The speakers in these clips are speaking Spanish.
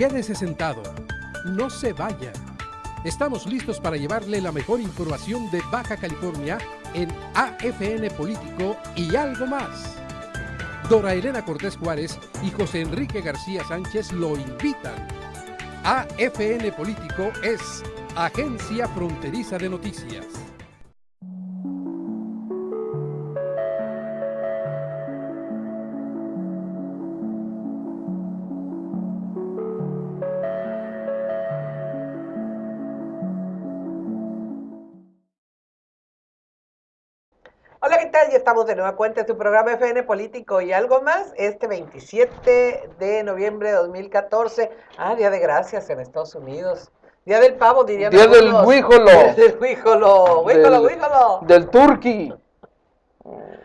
Quédese sentado, no se vaya. Estamos listos para llevarle la mejor información de Baja California en AFN Político y algo más. Dora Elena Cortés Juárez y José Enrique García Sánchez lo invitan. AFN Político es Agencia Fronteriza de Noticias. Hola, ¿qué tal? Ya estamos de nueva cuenta en su programa FN Político y algo más, este 27 de noviembre de 2014. Día de Gracias en Estados Unidos. Día del pavo, dirían Día algunos. del huíjolo. Día del huíjolo. Huíjolo. Del turqui.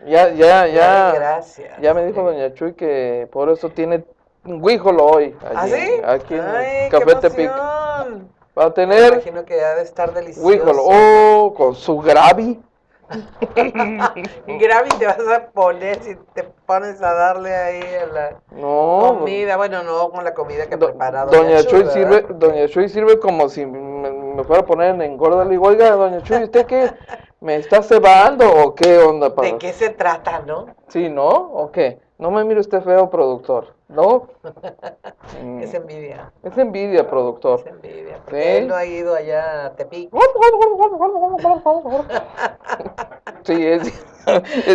Día de Gracias. Ya me dijo doña Chuy que por eso tiene un huíjolo hoy. Allí, ¿Ah, sí? aquí en ¡Ay, Café qué Tepic. emoción! Va a Me tener imagino que ha de estar delicioso. huíjolo. Con su gravi. Gravi te vas a poner si te pones a darle ahí a la comida. Bueno, no con la comida que ha preparado Doña Chuy ¿verdad? Doña Chuy sirve como si me fuera a poner en engorda. Le digo, oiga, doña Chuy, ¿usted qué? ¿Me está cebando o qué onda? ¿De qué se trata, no? Sí, ¿no? ¿O qué? No me mire usted feo, productor, ¿no? Es envidia. Es envidia, productor. Es envidia. Porque él no ha ido allá a Tepic. Sí, es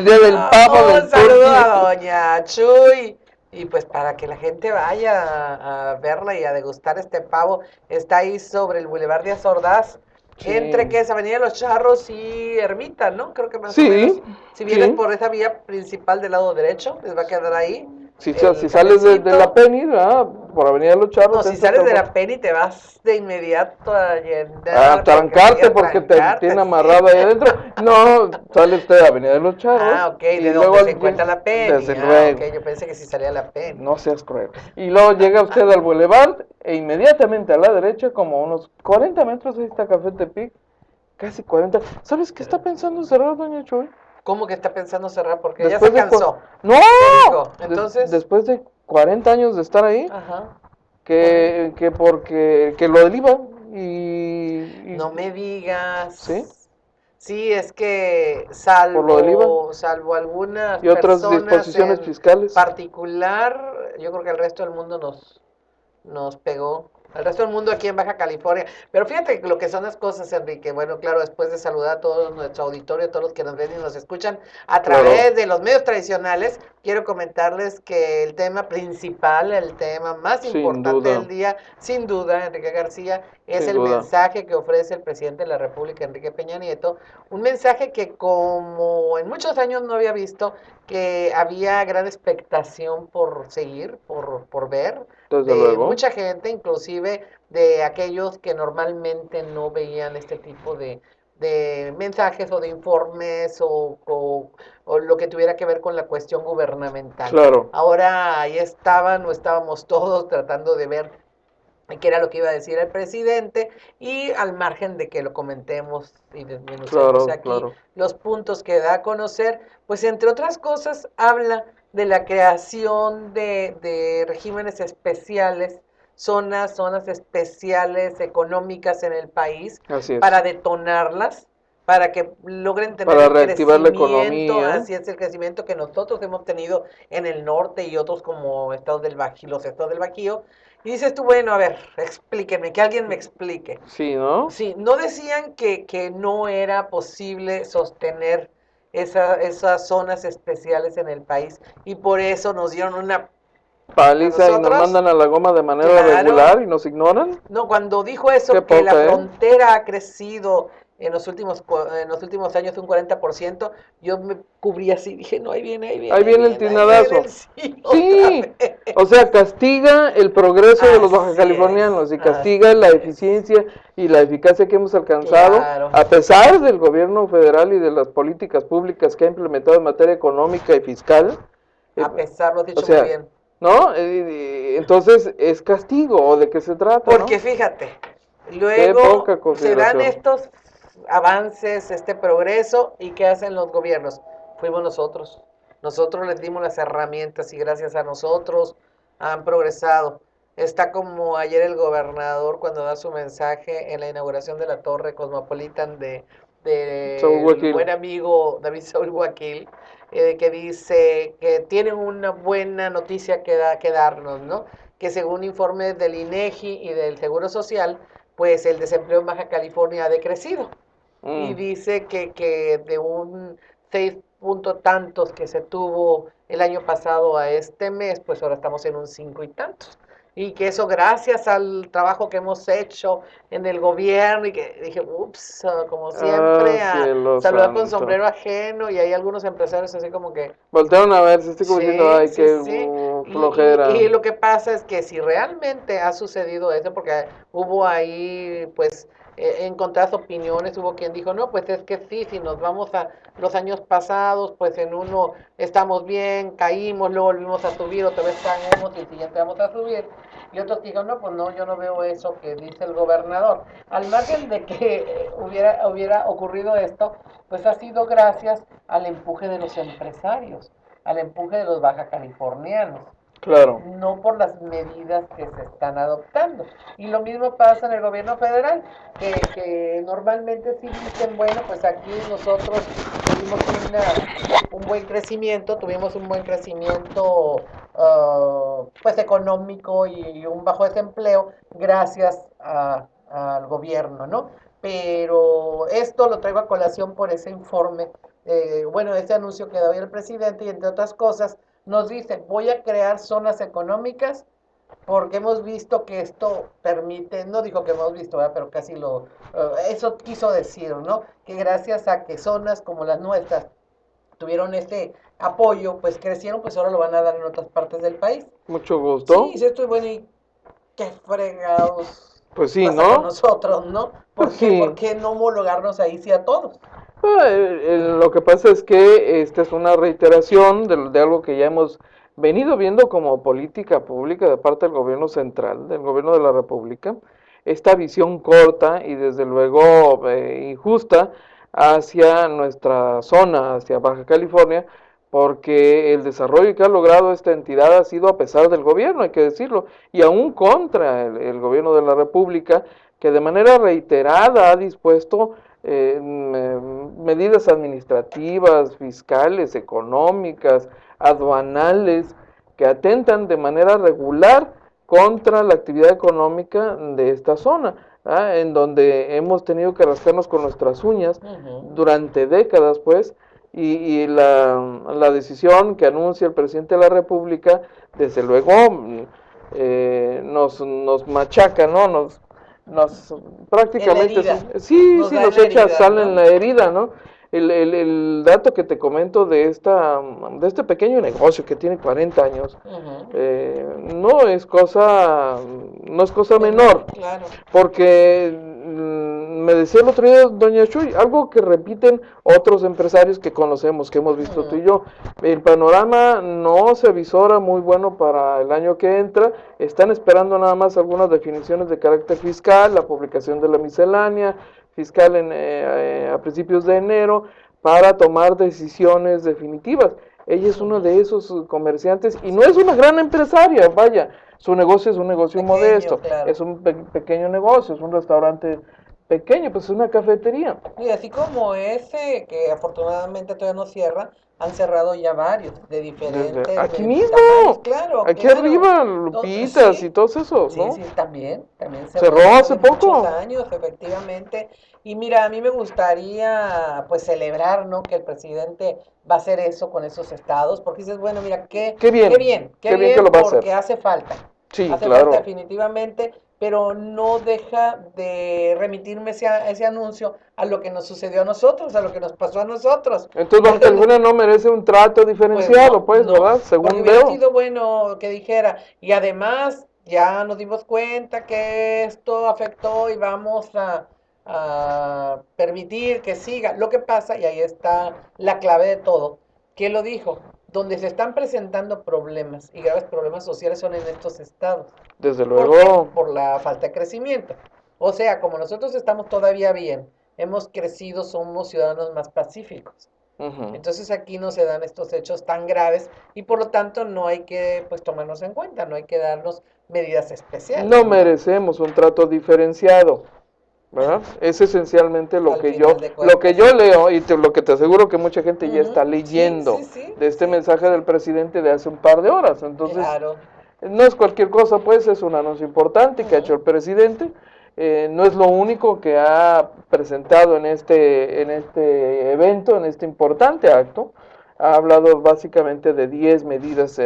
día del pavo del Un saludo turqui. a doña Chuy. Y pues para que la gente vaya a verla y a degustar este pavo, está ahí sobre el Boulevard de Azordaz, Sí. entre que es Avenida Los Charros y Ermita, ¿no? Creo que más o Sí, menos. Si vienes sí. por esa vía principal del lado derecho, les va a quedar ahí. Si sales de la Penny, por Avenida Los Charros. No, si sales de la Penny te vas de inmediato a llenar. A trancarte porque te tiene amarrado ahí adentro. No, sale usted a Avenida de Los Charros. Ok, de donde se encuentra la Penny. Desde luego. Ok, yo pensé que sí salía la Penny. No seas cruel. Y luego llega usted al Boulevard e inmediatamente a la derecha, como unos 40 metros, ahí está Café Tepic. Casi 40. ¿Sabes qué está pensando cerrar, doña Chuy? ¿Cómo que está pensando cerrar? Porque Después ya se cansó. ¡No! Entonces. Después de 40 años de estar ahí, Ajá. que porque lo del IVA y No me digas. ¿Sí? Sí, es que ¿Por lo del IVA? salvo algunas Y otras personas disposiciones en fiscales. particular, yo creo que el resto del mundo nos pegó. Al resto del mundo aquí en Baja California. Pero fíjate lo que son las cosas, Enrique. Bueno, claro, después de saludar a todo nuestro auditorio, a todos los que nos ven y nos escuchan a través de los medios tradicionales, quiero comentarles que el tema principal, el tema más importante del día, sin duda, Enrique García, es el mensaje que ofrece el presidente de la República, Enrique Peña Nieto. Un mensaje que como en muchos años no había visto, que había gran expectación por seguir, por ver, Desde de luego. mucha gente, inclusive de aquellos que normalmente no veían este tipo de mensajes o de informes o lo que tuviera que ver con la cuestión gubernamental. Claro. Ahora ahí estábamos todos tratando de ver qué era lo que iba a decir el presidente y al margen de que lo comentemos y desmenucemos aquí los puntos que da a conocer, pues entre otras cosas habla de la creación de regímenes especiales, zonas especiales económicas en el país para detonarlas, para que logren tener para el reactivar crecimiento, la economía. así es el crecimiento que nosotros hemos tenido en el norte y otros como estados del Bajío, los estados del Bajío. Y dices tú, bueno, a ver, explíquenme, que alguien me explique. Sí, ¿no? Sí, no decían que no era posible sostener esas zonas especiales en el país y por eso nos dieron una paliza y nos mandan a la goma de manera regular y nos ignoran. No, cuando dijo eso, que la frontera ha crecido en los últimos años un 40%, yo me cubrí así, dije, no, ahí viene el tinadazo. Sí, o sea, castiga el progreso de los bajacalifornianos y castiga la eficiencia y la eficacia que hemos alcanzado, a pesar del gobierno federal y de las políticas públicas que ha implementado en materia económica y fiscal. A pesar, lo has dicho muy bien. ¿No? Entonces, ¿es castigo o de qué se trata? Porque fíjate, luego se dan estos avances, este progreso, ¿y qué hacen los gobiernos? Fuimos nosotros. Nosotros les dimos las herramientas y gracias a nosotros han progresado. Está como ayer el gobernador cuando da su mensaje en la inauguración de la torre Cosmopolitan del buen amigo David Saúl Guaquil, que dice que tienen una buena noticia que darnos, ¿no? Que según informes del INEGI y del Seguro Social, pues el desempleo en Baja California ha decrecido. Y dice que de un 6 punto tantos que se tuvo el año pasado a este mes, pues ahora estamos en un 5 y tantos. Y que eso gracias al trabajo que hemos hecho en el gobierno y que dije, ups, como siempre, saludar con sombrero ajeno y hay algunos empresarios así como que... Voltearon a ver, estoy como diciendo, ay, qué flojera. Y lo que pasa es que si realmente ha sucedido eso, porque hubo ahí, pues, encontradas opiniones, hubo quien dijo, no, pues es que sí, si nos vamos a los años pasados, pues en uno estamos bien, caímos, luego volvimos a subir, otra vez caemos y el siguiente vamos a subir. Y otros dijeron, no, pues no, yo no veo eso que dice el gobernador. Al margen de que hubiera ocurrido esto, pues ha sido gracias al empuje de los empresarios, al empuje de los baja californianos. Claro. No por las medidas que se están adoptando. Y lo mismo pasa en el gobierno federal, que normalmente sí dicen, bueno, pues aquí nosotros tuvimos un buen crecimiento, pues económico y un bajo desempleo gracias al gobierno, ¿no? Pero esto lo traigo a colación por ese informe, ese anuncio que da hoy el presidente y entre otras cosas, nos dice, voy a crear zonas económicas porque hemos visto que esto permite, no dijo que hemos visto, ¿verdad? Pero casi eso quiso decir, ¿no? Que gracias a que zonas como las nuestras tuvieron este apoyo, pues crecieron, pues ahora lo van a dar en otras partes del país. Mucho gusto. Sí, esto es bueno y qué fregados. Pues sí, ¿no? Con nosotros, ¿no? ¿Por qué no homologarnos ahí sí a todos? Lo que pasa es que esta es una reiteración de algo que ya hemos venido viendo como política pública de parte del gobierno central, del gobierno de la República, esta visión corta y desde luego injusta hacia nuestra zona, hacia Baja California, porque el desarrollo que ha logrado esta entidad ha sido a pesar del gobierno, hay que decirlo, y aún contra el gobierno de la República, que de manera reiterada ha dispuesto medidas administrativas, fiscales, económicas, aduanales, que atentan de manera regular contra la actividad económica de esta zona, en donde hemos tenido que rascarnos con nuestras uñas durante décadas, pues, y la decisión que anuncia el presidente de la República, desde luego, nos machaca, ¿no? Nos prácticamente nos echa sal en la herida, ¿no? El dato que te comento de este pequeño negocio que tiene 40 años no es cosa menor, claro. Porque me decía el otro día doña Chuy, algo que repiten otros empresarios que conocemos, que hemos visto tú y yo, el panorama no se avisora muy bueno para el año que entra, están esperando nada más algunas definiciones de carácter fiscal, la publicación de la miscelánea fiscal a principios de enero, para tomar decisiones definitivas. Ella es uno de esos comerciantes y no es una gran empresaria, vaya, su negocio es un negocio pequeño, modesto, claro. Es un pequeño negocio, es un restaurante pequeño, pues es una cafetería. Y así como ese, que afortunadamente todavía no cierra, han cerrado ya varios, de diferentes... Aquí mismo, tamaños, claro, aquí arriba, Lupitas y todos esos, ¿no? Sí, también cerró hace poco. Muchos años, efectivamente. Y mira, a mí me gustaría, pues, celebrar, ¿no? Que el presidente va a hacer eso con esos estados, porque dices, bueno, mira, qué bien que lo va a hacer. Porque hace falta. Sí, hace claro. falta definitivamente, pero no deja de remitirme ese anuncio a lo que nos sucedió a nosotros, a lo que nos pasó a nosotros. Entonces Baja California no merece un trato diferenciado, pues, no, ¿verdad? Según veo. Hubiera sido bueno que dijera, y además ya nos dimos cuenta que esto afectó y vamos a permitir que siga. Lo que pasa, y ahí está la clave de todo, ¿qué lo dijo? Donde se están presentando problemas y graves problemas sociales son en estos estados. Desde luego. ¿Por qué? Por la falta de crecimiento. O sea, como nosotros estamos todavía bien, hemos crecido, somos ciudadanos más pacíficos. Entonces aquí no se dan estos hechos tan graves y por lo tanto no hay que pues tomarnos en cuenta, no hay que darnos medidas especiales. No merecemos un trato diferenciado, ¿verdad? Es esencialmente lo que yo leo y lo que te aseguro que mucha gente ya está leyendo de este mensaje del presidente de hace un par de horas. Entonces, no es cualquier cosa, pues es un anuncio importante que ha hecho el presidente. No es lo único que ha presentado en este evento, en este importante acto. Ha hablado básicamente de 10 medidas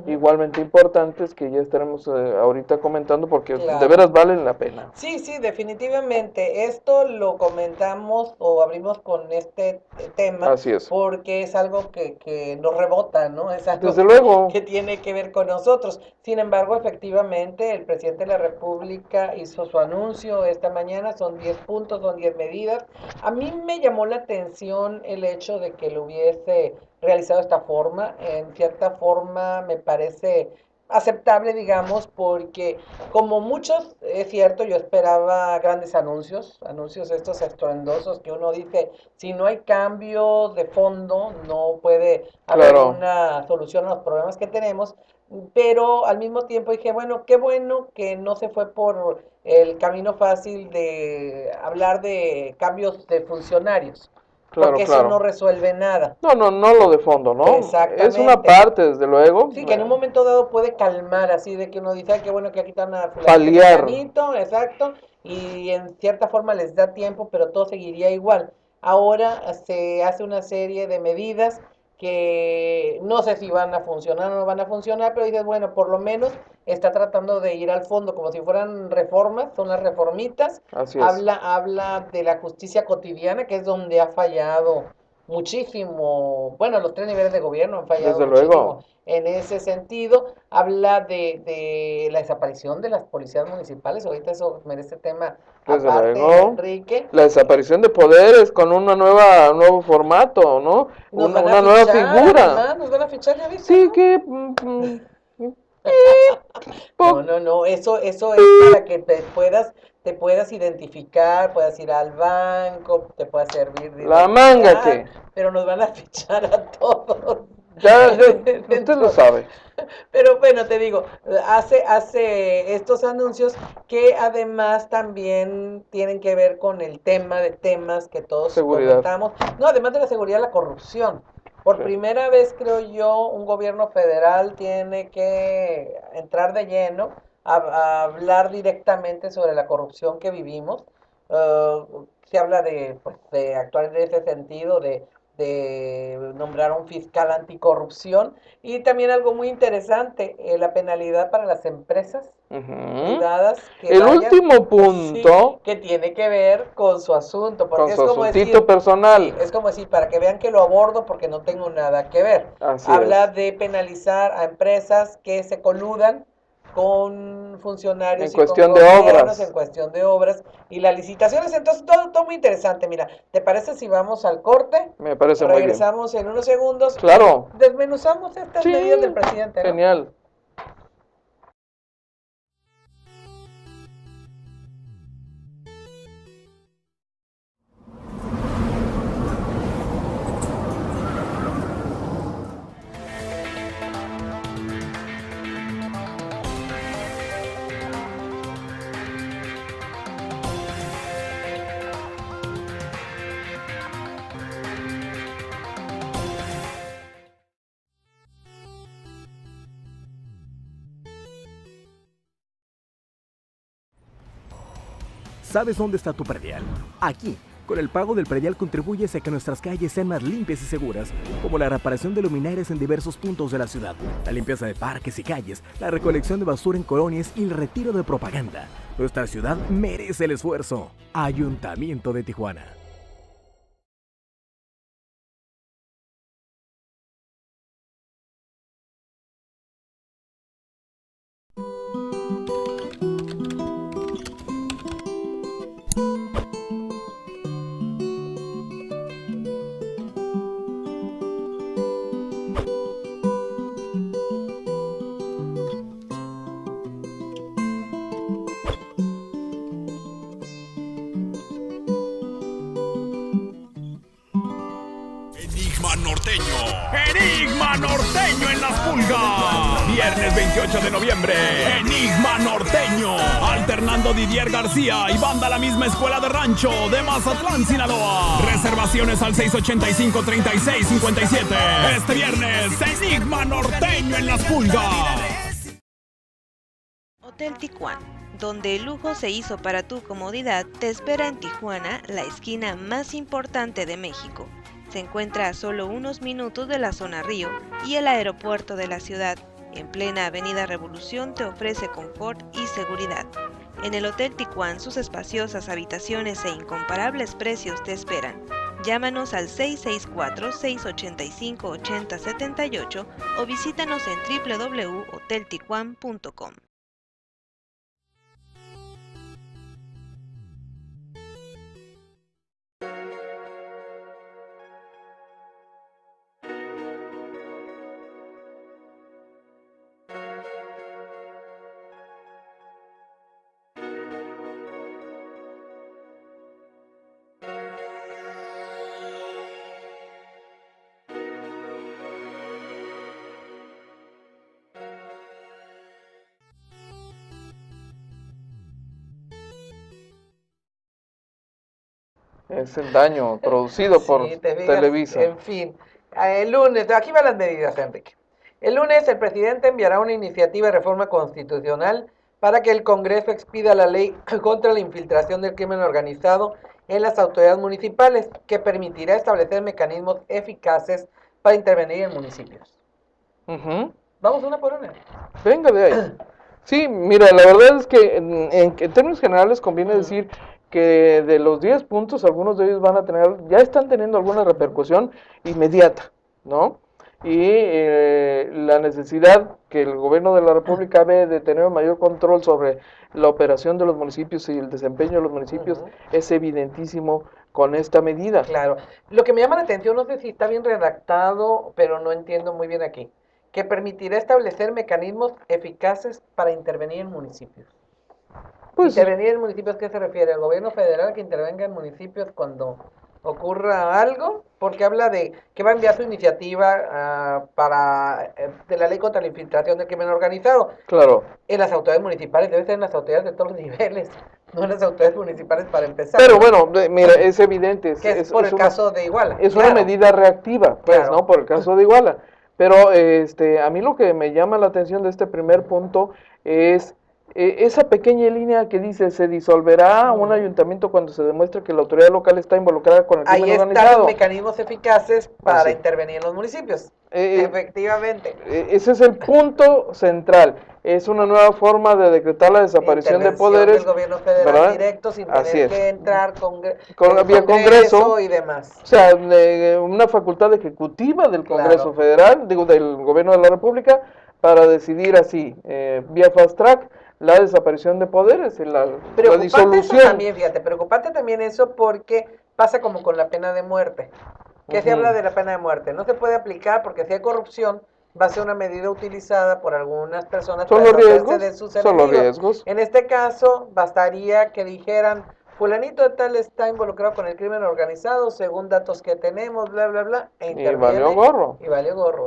igualmente importantes que ya estaremos ahorita comentando porque de veras valen la pena. Sí, sí, definitivamente. Esto lo comentamos o abrimos con este tema. Así es. Porque es algo que nos rebota, ¿no? Es algo Desde luego. que tiene que ver con nosotros. Sin embargo, efectivamente, el presidente de la República hizo su anuncio esta mañana, son 10 puntos, son 10 medidas. A mí me llamó la atención el hecho de que lo hubiese realizado de esta forma. En cierta forma me parece aceptable, digamos, porque como muchos, es cierto, yo esperaba grandes anuncios estos estruendosos que uno dice, si no hay cambio de fondo, no puede haber una solución a los problemas que tenemos, pero al mismo tiempo dije, bueno que no se fue por el camino fácil de hablar de cambios de funcionarios. Porque eso no resuelve nada. No lo de fondo, ¿no? Exactamente. Es una parte, desde luego. Sí, que en un momento dado puede calmar, así de que uno dice, ay, qué bueno que aquí están a paliar. Exacto, y en cierta forma les da tiempo, pero todo seguiría igual. Ahora se hace una serie de medidas que no sé si van a funcionar o no van a funcionar, pero dices, bueno, por lo menos está tratando de ir al fondo, como si fueran reformas, son las reformitas. Así es. Habla de la justicia cotidiana, que es donde ha fallado muchísimo, bueno, los 3 niveles de gobierno han fallado desde muchísimo luego. En ese sentido. Habla de la desaparición de las policías municipales, ahorita eso merece tema desde aparte, luego. Enrique. La desaparición de poderes con un nuevo formato, ¿no? Una nueva figura. Además, nos van a fichar, ¿ya viste? Sí, que... No, eso es para que te puedas identificar, puedas ir al banco, te pueda servir de la manga que... Pero nos van a fichar a todos. Ya usted lo sabe. Pero bueno, te digo, hace estos anuncios que además también tienen que ver con el tema de temas que todos comentamos. No, además de la seguridad, la corrupción. Por primera vez, creo yo, un gobierno federal tiene que entrar de lleno a hablar directamente sobre la corrupción que vivimos. Se habla de actuar en ese sentido, de nombrar a un fiscal anticorrupción y también algo muy interesante, la penalidad para las empresas privadas que último punto que tiene que ver con su asunto, porque con es su como decir, personal. Sí, es como decir, para que vean que lo abordo porque no tengo nada que ver. Habla de penalizar a empresas que se coludan con funcionarios en cuestión de obras. En cuestión de obras y las licitaciones. Entonces, todo muy interesante. Mira, ¿te parece si vamos al corte? Me parece muy bien. Regresamos en unos segundos. Claro. Desmenuzamos estas medidas del presidente, ¿no? Genial. ¿Sabes dónde está tu predial? Aquí. Con el pago del predial contribuyes a que nuestras calles sean más limpias y seguras, como la reparación de luminarias en diversos puntos de la ciudad, la limpieza de parques y calles, la recolección de basura en colonias y el retiro de propaganda. Nuestra ciudad merece el esfuerzo. Ayuntamiento de Tijuana. Enigma Norteño. Enigma Norteño en Las Pulgas. Viernes 28 de noviembre. Enigma Norteño. Alternando Didier García y banda La Misma Escuela de Rancho de Mazatlán, Sinaloa. Reservaciones al 685-3657. Este viernes, Enigma Norteño en Las Pulgas. Hotel Tijuana, donde el lujo se hizo para tu comodidad, te espera en Tijuana, la esquina más importante de México. Se encuentra a solo unos minutos de la zona Río y el aeropuerto de la ciudad. En plena Avenida Revolución te ofrece confort y seguridad. En el Hotel Tijuana, sus espaciosas habitaciones e incomparables precios te esperan. Llámanos al 664-685-8078 o visítanos en www.hoteltijuan.com. Es el daño producido por Televisa. En fin, el lunes, aquí van las medidas, Enrique. El lunes el presidente enviará una iniciativa de reforma constitucional para que el Congreso expida la ley contra la infiltración del crimen organizado en las autoridades municipales, que permitirá establecer mecanismos eficaces para intervenir en municipios. Vamos una por una. Venga de ahí. Sí, mira, la verdad es que en términos generales conviene decir que de los 10 puntos, algunos de ellos ya están teniendo alguna repercusión inmediata, ¿no? Y la necesidad que el gobierno de la República ve de tener un mayor control sobre la operación de los municipios y el desempeño de los municipios es evidentísimo con esta medida. Claro. Lo que me llama la atención, no sé si está bien redactado, pero no entiendo muy bien aquí, que permitirá establecer mecanismos eficaces para intervenir en municipios. Pues, ¿intervenir en municipios qué se refiere? ¿Al gobierno federal que intervenga en municipios cuando ocurra algo? Porque habla de que va a enviar su iniciativa de la ley contra la infiltración del crimen organizado. Claro. En las autoridades municipales, debe ser en las autoridades de todos los niveles, no en las autoridades municipales para empezar. Pero bueno, mira, es evidente. Que es por el caso de Iguala. Es una medida reactiva, pues, ¿no? Por el caso de Iguala. Pero a mí lo que me llama la atención de este primer punto es esa pequeña línea que dice: se disolverá un ayuntamiento cuando se demuestre que la autoridad local está involucrada con el crimen organizado. Ahí están los mecanismos eficaces para intervenir en los municipios. Efectivamente. Ese es el punto central. Es una nueva forma de decretar la desaparición de poderes del gobierno federal, ¿verdad? Directo, sin tener que entrar vía Congreso y demás. O sea, una facultad ejecutiva del Congreso Federal, del gobierno de la República, para decidir así, vía fast track, la desaparición de poderes, la disolución. Eso también, fíjate, preocupante también eso, porque pasa como con la pena de muerte. ¿Qué se habla de la pena de muerte? No se puede aplicar porque si hay corrupción, va a ser una medida utilizada por algunas personas para hacerse de sus enemigos. En este caso, bastaría que dijeran: fulanito de tal está involucrado con el crimen organizado, según datos que tenemos, bla, bla, bla, y valió gorro.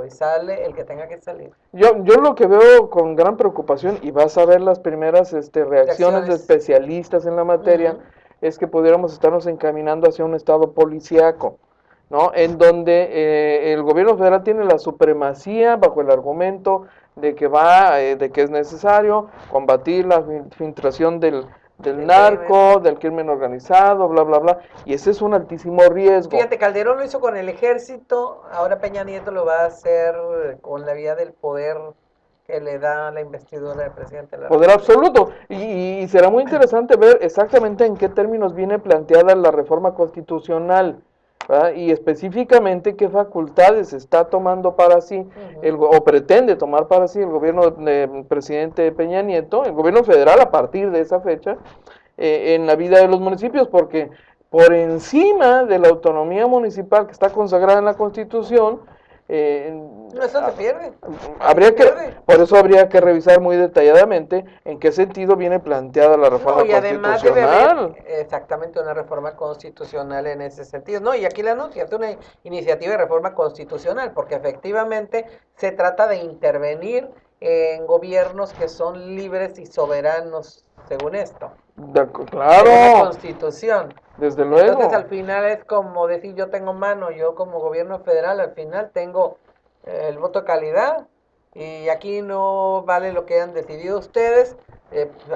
Y sale el que tenga que salir. Yo lo que veo con gran preocupación, y vas a ver las primeras reacciones de especialistas en la materia, es que pudiéramos estarnos encaminando hacia un estado policíaco, ¿no? En donde el gobierno federal tiene la supremacía bajo el argumento de que de que es necesario combatir la filtración del narco, del crimen organizado, bla, bla, bla, y ese es un altísimo riesgo. Fíjate, Calderón lo hizo con el ejército, ahora Peña Nieto lo va a hacer con la vía del poder que le da la investidura del presidente de la República. Poder absoluto, y será muy interesante ver exactamente en qué términos viene planteada la reforma constitucional, ¿verdad? Y específicamente qué facultades está tomando para sí, o pretende tomar para sí el gobierno del presidente Peña Nieto, el gobierno federal a partir de esa fecha, en la vida de los municipios, porque por encima de la autonomía municipal que está consagrada en la Constitución, Eso se pierde. Por eso habría que revisar muy detalladamente en qué sentido viene planteada la reforma y además debe constitucional. haber exactamente una reforma constitucional en ese sentido. No, y aquí la anuncia, es una iniciativa de reforma constitucional, porque efectivamente se trata de intervenir en gobiernos que son libres y soberanos, según esto. Claro. Según la Constitución. Desde luego. Entonces al final es como decir, yo tengo mano, yo como gobierno federal al final tengo el voto de calidad y aquí no vale lo que hayan decidido ustedes,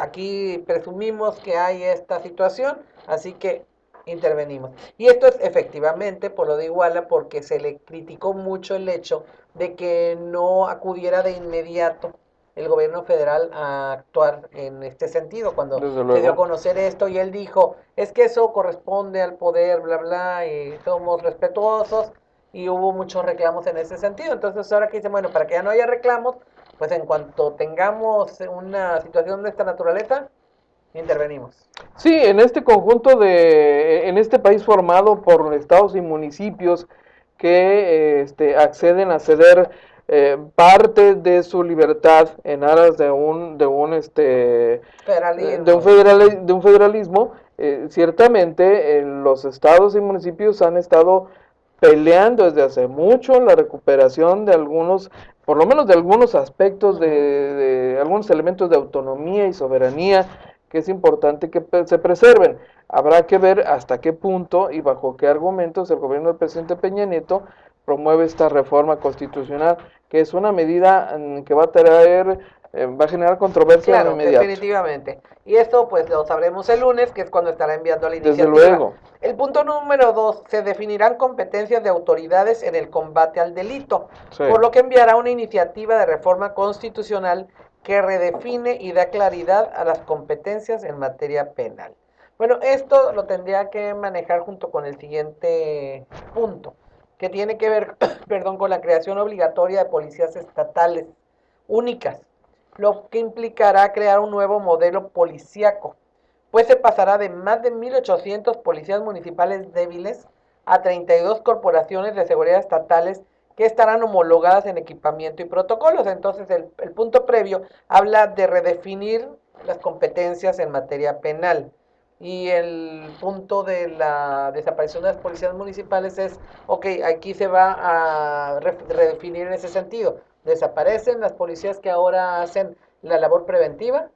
aquí presumimos que hay esta situación, así que intervenimos. Y esto es efectivamente por lo de Iguala, porque se le criticó mucho el hecho de que no acudiera de inmediato el gobierno federal a actuar en este sentido, cuando se dio a conocer esto y él dijo, es que eso corresponde al poder, bla, bla, y somos respetuosos, y hubo muchos reclamos en ese sentido. Entonces ahora que dicen, bueno, para que ya no haya reclamos, pues en cuanto tengamos una situación de esta naturaleza, intervenimos. Sí, en este en este país formado por estados y municipios que acceden a ceder parte de su libertad en aras de un federalismo, ciertamente los estados y municipios han estado peleando desde hace mucho la recuperación de algunos, por lo menos de algunos aspectos de algunos elementos de autonomía y soberanía que es importante que se preserven. Habrá que ver hasta qué punto y bajo qué argumentos el gobierno del presidente Peña Nieto promueve esta reforma constitucional, que es una medida que va a generar controversia claro, inmediato. Definitivamente. Y esto pues lo sabremos el lunes, que es cuando estará enviando la iniciativa. Desde luego. El punto número 2, se definirán competencias de autoridades en el combate al delito, sí, por lo que enviará una iniciativa de reforma constitucional que redefine y da claridad a las competencias en materia penal. Bueno, esto lo tendría que manejar junto con el siguiente punto, que tiene que ver, perdón, con la creación obligatoria de policías estatales únicas, lo que implicará crear un nuevo modelo policíaco, pues se pasará de más de 1,800 policías municipales débiles a 32 corporaciones de seguridad estatales que estarán homologadas en equipamiento y protocolos. Entonces, el punto previo habla de redefinir las competencias en materia penal. Y el punto de la desaparición de las policías municipales es, ok, aquí se va a redefinir en ese sentido. Desaparecen las policías que ahora hacen la labor preventiva,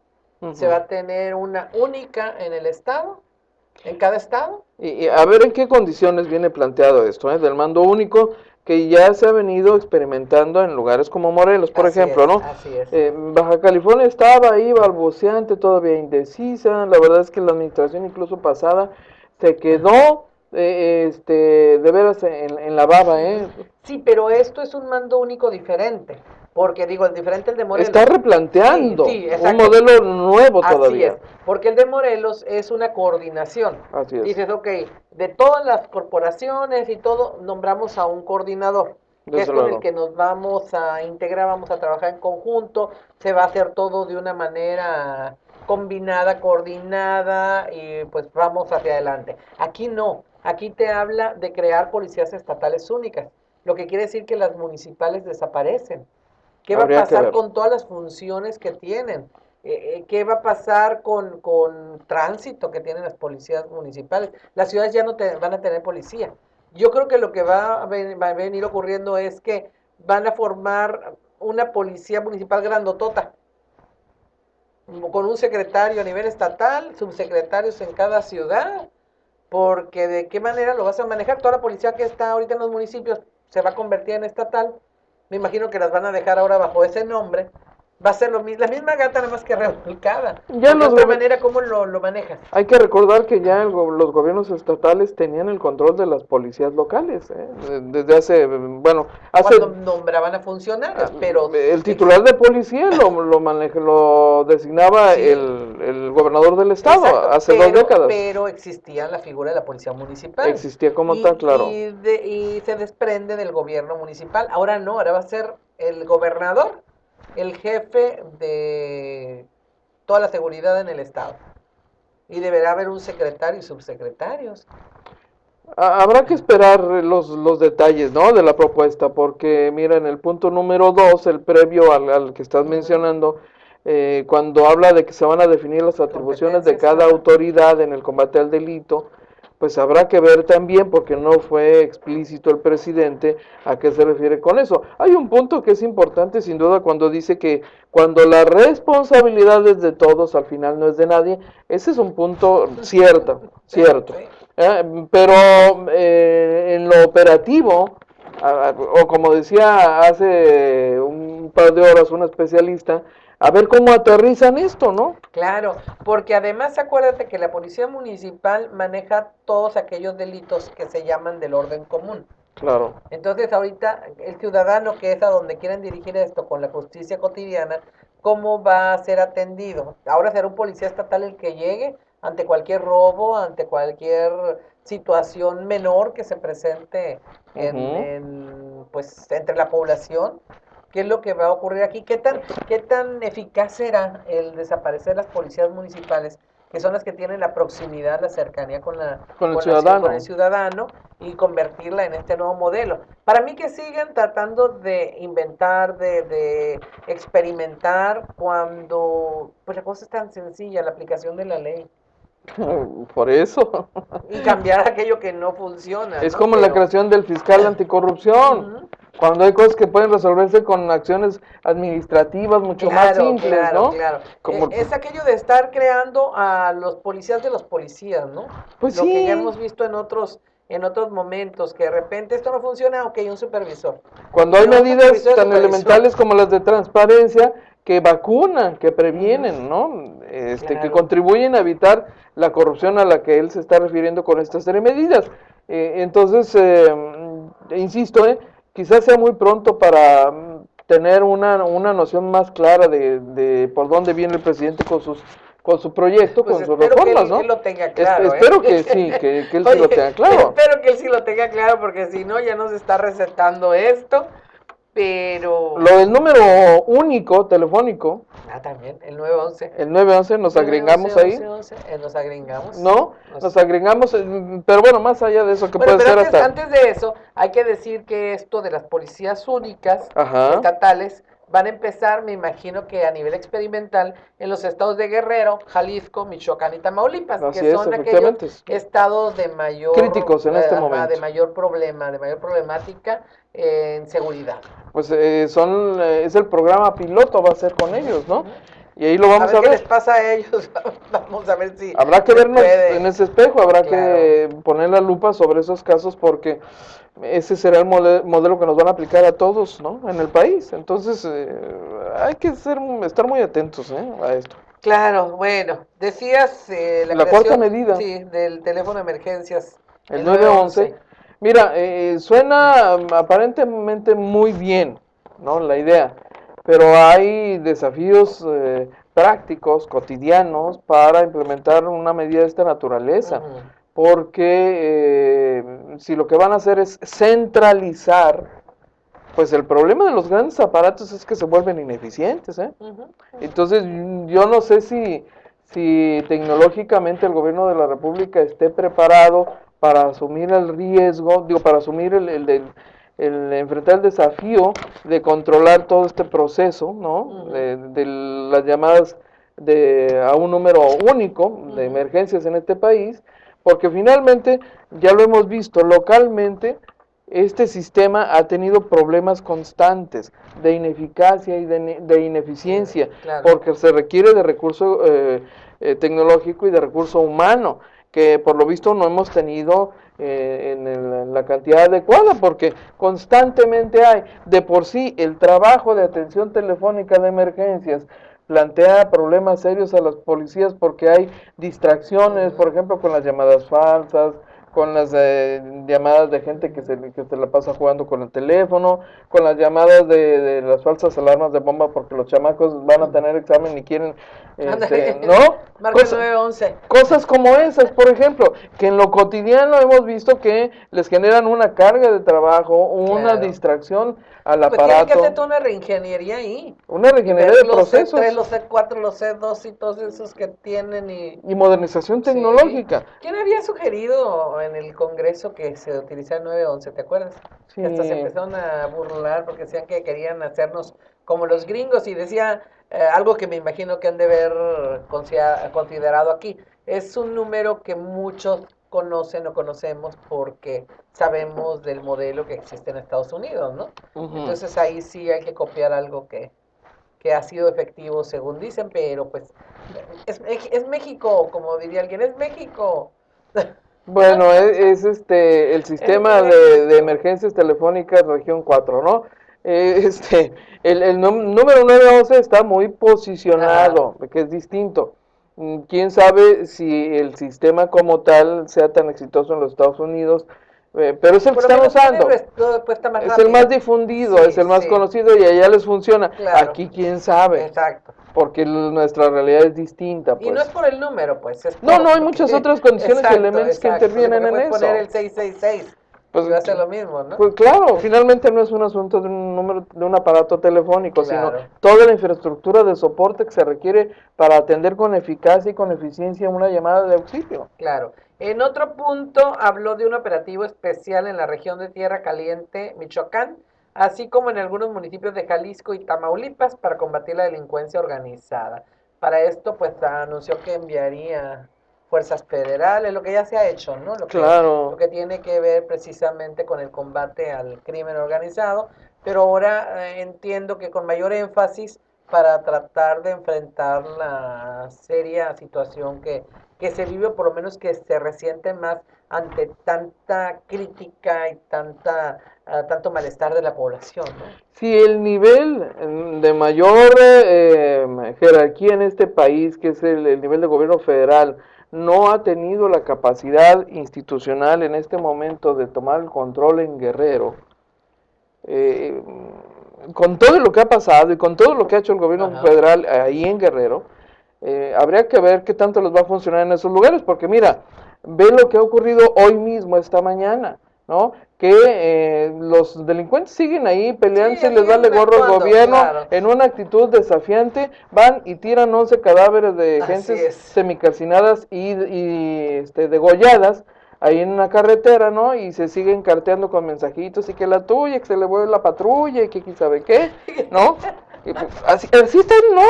se va a tener una única en el estado, en cada estado. Y a ver en qué condiciones viene planteado esto, del mando único, que ya se ha venido experimentando en lugares como Morelos, por ejemplo, ¿no? Así es. Baja California estaba ahí balbuceante, todavía indecisa, la verdad es que la administración incluso pasada se quedó de veras en la baba, Sí, pero esto es un mando único diferente, porque digo, el diferente el de Morelos. Está replanteando un modelo nuevo todavía. Así es, porque el de Morelos es una coordinación. Así es. Dices, ok, de todas las corporaciones y todo, nombramos a un coordinador, que es con el que nos vamos a integrar, vamos a trabajar en conjunto, se va a hacer todo de una manera combinada, coordinada, y pues vamos hacia adelante. Aquí no, aquí te habla de crear policías estatales únicas, lo que quiere decir que las municipales desaparecen. ¿Qué va a pasar con todas las funciones que tienen? ¿Qué va a pasar con tránsito que tienen las policías municipales? Las ciudades ya no van a tener policía. Yo creo que lo que va a venir ocurriendo es que van a formar una policía municipal grandotota, con un secretario a nivel estatal, subsecretarios en cada ciudad, porque ¿de qué manera lo vas a manejar? Toda la policía que está ahorita en los municipios se va a convertir en estatal. Me imagino que las van a dejar ahora bajo ese nombre. Va a ser la misma gata, nada más que revolcada. De otra manera, ¿cómo lo manejas? Hay que recordar que ya los gobiernos estatales tenían el control de las policías locales, desde hace, cuando nombraban a funcionarios, pero... El titular de policía lo designaba el gobernador del estado. Exacto, hace 2 décadas. Pero existía la figura de la policía municipal. Existía como tal, claro. Y se desprende del gobierno municipal. Ahora no, ahora va a ser el gobernador el jefe de toda la seguridad en el estado. Y deberá haber un secretario y subsecretarios. Habrá que esperar los detalles, ¿no?, de la propuesta, porque mira, en el punto número 2, el previo al que estás mencionando, cuando habla de que se van a definir las atribuciones de cada autoridad en el combate al delito, pues habrá que ver también, porque no fue explícito el presidente, a qué se refiere con eso. Hay un punto que es importante, sin duda, cuando dice que cuando la responsabilidad es de todos, al final no es de nadie. Ese es un punto cierto. Pero en lo operativo, o como decía hace un par de horas un especialista, a ver cómo aterrizan esto, ¿no? Claro, porque además acuérdate que la policía municipal maneja todos aquellos delitos que se llaman del orden común. Claro. Entonces ahorita el ciudadano, que es a donde quieren dirigir esto con la justicia cotidiana, ¿cómo va a ser atendido? Ahora será un policía estatal el que llegue ante cualquier robo, ante cualquier situación menor que se presente pues entre la población. ¿Qué es lo que va a ocurrir aquí? ¿Qué tan eficaz será el desaparecer las policías municipales, que son las que tienen la proximidad, la cercanía con el ciudadano, y convertirla en este nuevo modelo? Para mí, que sigan tratando de inventar, de experimentar, cuando pues la cosa es tan sencilla, la aplicación de la ley. Por eso. Y cambiar aquello que no funciona. Es como la creación del fiscal anticorrupción. Cuando hay cosas que pueden resolverse con acciones administrativas mucho más simples, ¿no? Claro. Es aquello de estar creando a los policías de los policías, ¿no? Pues lo que ya hemos visto en otros momentos, que de repente esto no funciona, ok, un supervisor. Cuando hay medidas tan elementales como las de transparencia, que vacunan, que previenen, ¿no? Que contribuyen a evitar la corrupción a la que él se está refiriendo con esta serie de medidas. Entonces, insisto, quizás sea muy pronto para tener una noción más clara de por dónde viene el presidente con su proyecto, pues con sus reformas, ¿no? Que él lo tenga claro. Espero que sí, que él sí lo tenga claro. Espero que él sí lo tenga claro, porque si no, ya nos está recetando esto. Pero... Lo del número único telefónico. También, el 911. El 911, nos agregamos ahí. Nos agregamos. No, nos agregamos, pero bueno, más allá de eso, que puede ser antes de eso, hay que decir que esto de las policías únicas, estatales, van a empezar, me imagino que a nivel experimental, en los estados de Guerrero, Jalisco, Michoacán y Tamaulipas, que son aquellos estados de mayor... críticos en este momento. De mayor problema, de mayor problemática en seguridad. Pues es el programa piloto, va a ser con ellos, ¿no? Y ahí lo vamos a ver. ¿Qué les pasa a ellos? Vamos a ver si... Habrá que vernos en ese espejo, habrá que poner la lupa sobre esos casos, porque ese será el modelo que nos van a aplicar a todos, ¿no?, en el país. Entonces, hay que estar muy atentos a esto. Claro, bueno, decías la cuarta medida. Sí, del teléfono de emergencias. El 911. Mira, suena aparentemente muy bien, ¿no?, la idea, pero hay desafíos prácticos, cotidianos, para implementar una medida de esta naturaleza, porque si lo que van a hacer es centralizar, pues el problema de los grandes aparatos es que se vuelven ineficientes, Entonces, yo no sé si tecnológicamente el gobierno de la República esté preparado para asumir el riesgo, para asumir el enfrentar el desafío de controlar todo este proceso, ¿no?, de las llamadas a un número único de emergencias en este país, porque finalmente, ya lo hemos visto localmente, este sistema ha tenido problemas constantes de ineficacia y de ineficiencia, porque se requiere de recurso tecnológico y de recurso humano, que por lo visto no hemos tenido en la cantidad adecuada, porque constantemente hay. De por sí, el trabajo de atención telefónica de emergencias plantea problemas serios a las policías, porque hay distracciones, por ejemplo, con las llamadas falsas, con las llamadas de gente que se la pasa jugando con el teléfono, con las llamadas de las falsas alarmas de bomba, porque los chamacos van a tener examen y quieren, ¿no? Marca el 911. Cosas como esas, por ejemplo, que en lo cotidiano hemos visto que les generan una carga de trabajo, una distracción al aparato. Tiene que hacer toda una reingeniería ahí. Una reingeniería de procesos. Los C4, los C2 y todos esos que tienen. Y modernización tecnológica. ¿Quién había sugerido en el Congreso que se utiliza el 911, ¿te acuerdas? Sí. Que hasta se empezaron a burlar porque decían que querían hacernos como los gringos y decía algo que me imagino que han de haber considerado aquí. Es un número que muchos conocen o conocemos porque sabemos del modelo que existe en Estados Unidos, ¿no? Entonces ahí sí hay que copiar algo que ha sido efectivo según dicen, pero pues es México, como diría alguien, es México. Bueno, es el sistema de emergencias telefónicas región 4, ¿no? El número 911 está muy posicionado, que es distinto. Quién sabe si el sistema como tal sea tan exitoso en los Estados Unidos, pero es el que están usando. Es el más difundido, es el más conocido y allá les funciona. Claro. Aquí quién sabe. Exacto. Porque nuestra realidad es distinta, pues. Y no es por el número, pues. Es no, hay muchas otras condiciones y elementos que intervienen en eso. Poner el 666. Pues va a ser lo mismo, ¿no? Pues claro, finalmente no es un asunto de un número, de un aparato telefónico, sino toda la infraestructura de soporte que se requiere para atender con eficacia y con eficiencia una llamada de auxilio. Claro. En otro punto habló de un operativo especial en la región de Tierra Caliente, Michoacán, así como en algunos municipios de Jalisco y Tamaulipas para combatir la delincuencia organizada. Para esto, pues anunció que enviaría fuerzas federales, lo que ya se ha hecho, ¿no? Lo que tiene que ver precisamente con el combate al crimen organizado, pero ahora entiendo que con mayor énfasis para tratar de enfrentar la seria situación que se vive, o por lo menos que se resiente más ante tanta crítica y tanto malestar de la población, ¿no? Sí, el nivel de mayor jerarquía en este país, que es el nivel de gobierno federal, no ha tenido la capacidad institucional en este momento de tomar el control en Guerrero. Con todo lo que ha pasado y con todo lo que ha hecho el gobierno federal ahí en Guerrero, habría que ver qué tanto les va a funcionar en esos lugares, porque mira, ve lo que ha ocurrido hoy mismo, esta mañana, ¿no? Que los delincuentes siguen ahí peleándose, les vale gorro el gobierno, en una actitud desafiante, van y tiran 11 cadáveres de gentes semicalcinadas y degolladas ahí en una carretera, ¿no? Y se siguen carteando con mensajitos y que la tuya, que se le vuelve la patrulla y que quién sabe qué, ¿no? Y pues, así están, ¿no?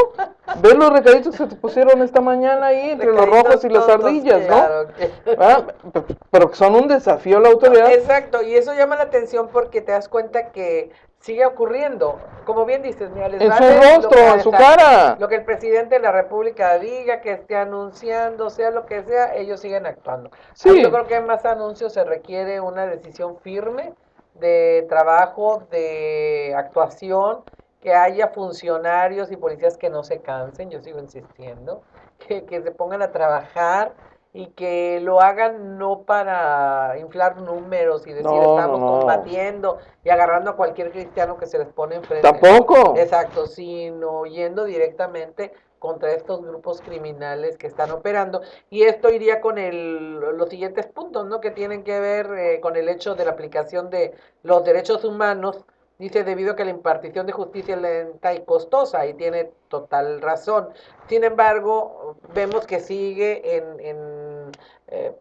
Ven los recaditos que se pusieron esta mañana ahí entre los rojos y las ardillas, ¿no? Pero son un desafío a la autoridad. Exacto, y eso llama la atención porque te das cuenta que sigue ocurriendo. Como bien dices, mira, les en su rostro, en su cara. Lo que el presidente de la República diga, que esté anunciando, sea lo que sea, ellos siguen actuando. Sí. Yo creo que en más anuncios se requiere una decisión firme de trabajo, de actuación, que haya funcionarios y policías que no se cansen, yo sigo insistiendo, que se pongan a trabajar y que lo hagan no para inflar números y decir estamos combatiendo y agarrando a cualquier cristiano que se les pone enfrente. Tampoco. Exacto, sino yendo directamente contra estos grupos criminales que están operando. Y esto iría con los siguientes puntos, ¿no? Que tienen que ver con el hecho de la aplicación de los derechos humanos. Dice, debido a que la impartición de justicia es lenta y costosa, y tiene total razón. Sin embargo, vemos que sigue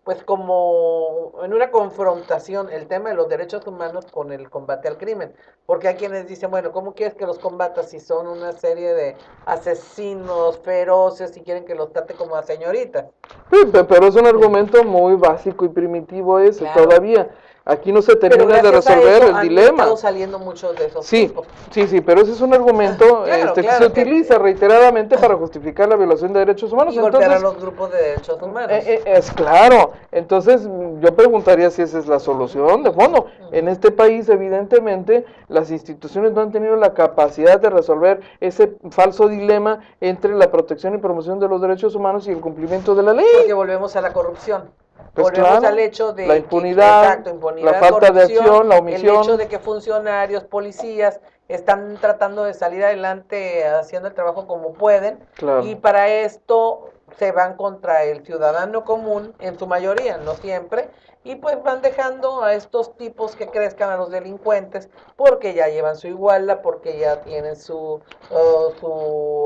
pues como en una confrontación el tema de los derechos humanos con el combate al crimen. Porque hay quienes dicen, bueno, ¿cómo quieres que los combatas si son una serie de asesinos feroces y quieren que los trate como a señoritas? Sí, pero es un argumento muy básico y primitivo ese, todavía. Aquí no se termina de resolver el dilema. Han estado saliendo muchos de esos tipos. Sí, pero ese es un argumento que se utiliza reiteradamente para justificar la violación de derechos humanos. Y golpear a los grupos de derechos humanos. Es claro. Entonces, yo preguntaría si esa es la solución de fondo. En este país, evidentemente, las instituciones no han tenido la capacidad de resolver ese falso dilema entre la protección y promoción de los derechos humanos y el cumplimiento de la ley. Porque volvemos a la corrupción. Pues volvemos al hecho de la impunidad, la falta de acción, la omisión. El hecho de que funcionarios, policías están tratando de salir adelante haciendo el trabajo como pueden, y para esto se van contra el ciudadano común en su mayoría, no siempre, y pues van dejando a estos tipos que crezcan, a los delincuentes, porque ya llevan su iguala, porque ya tienen su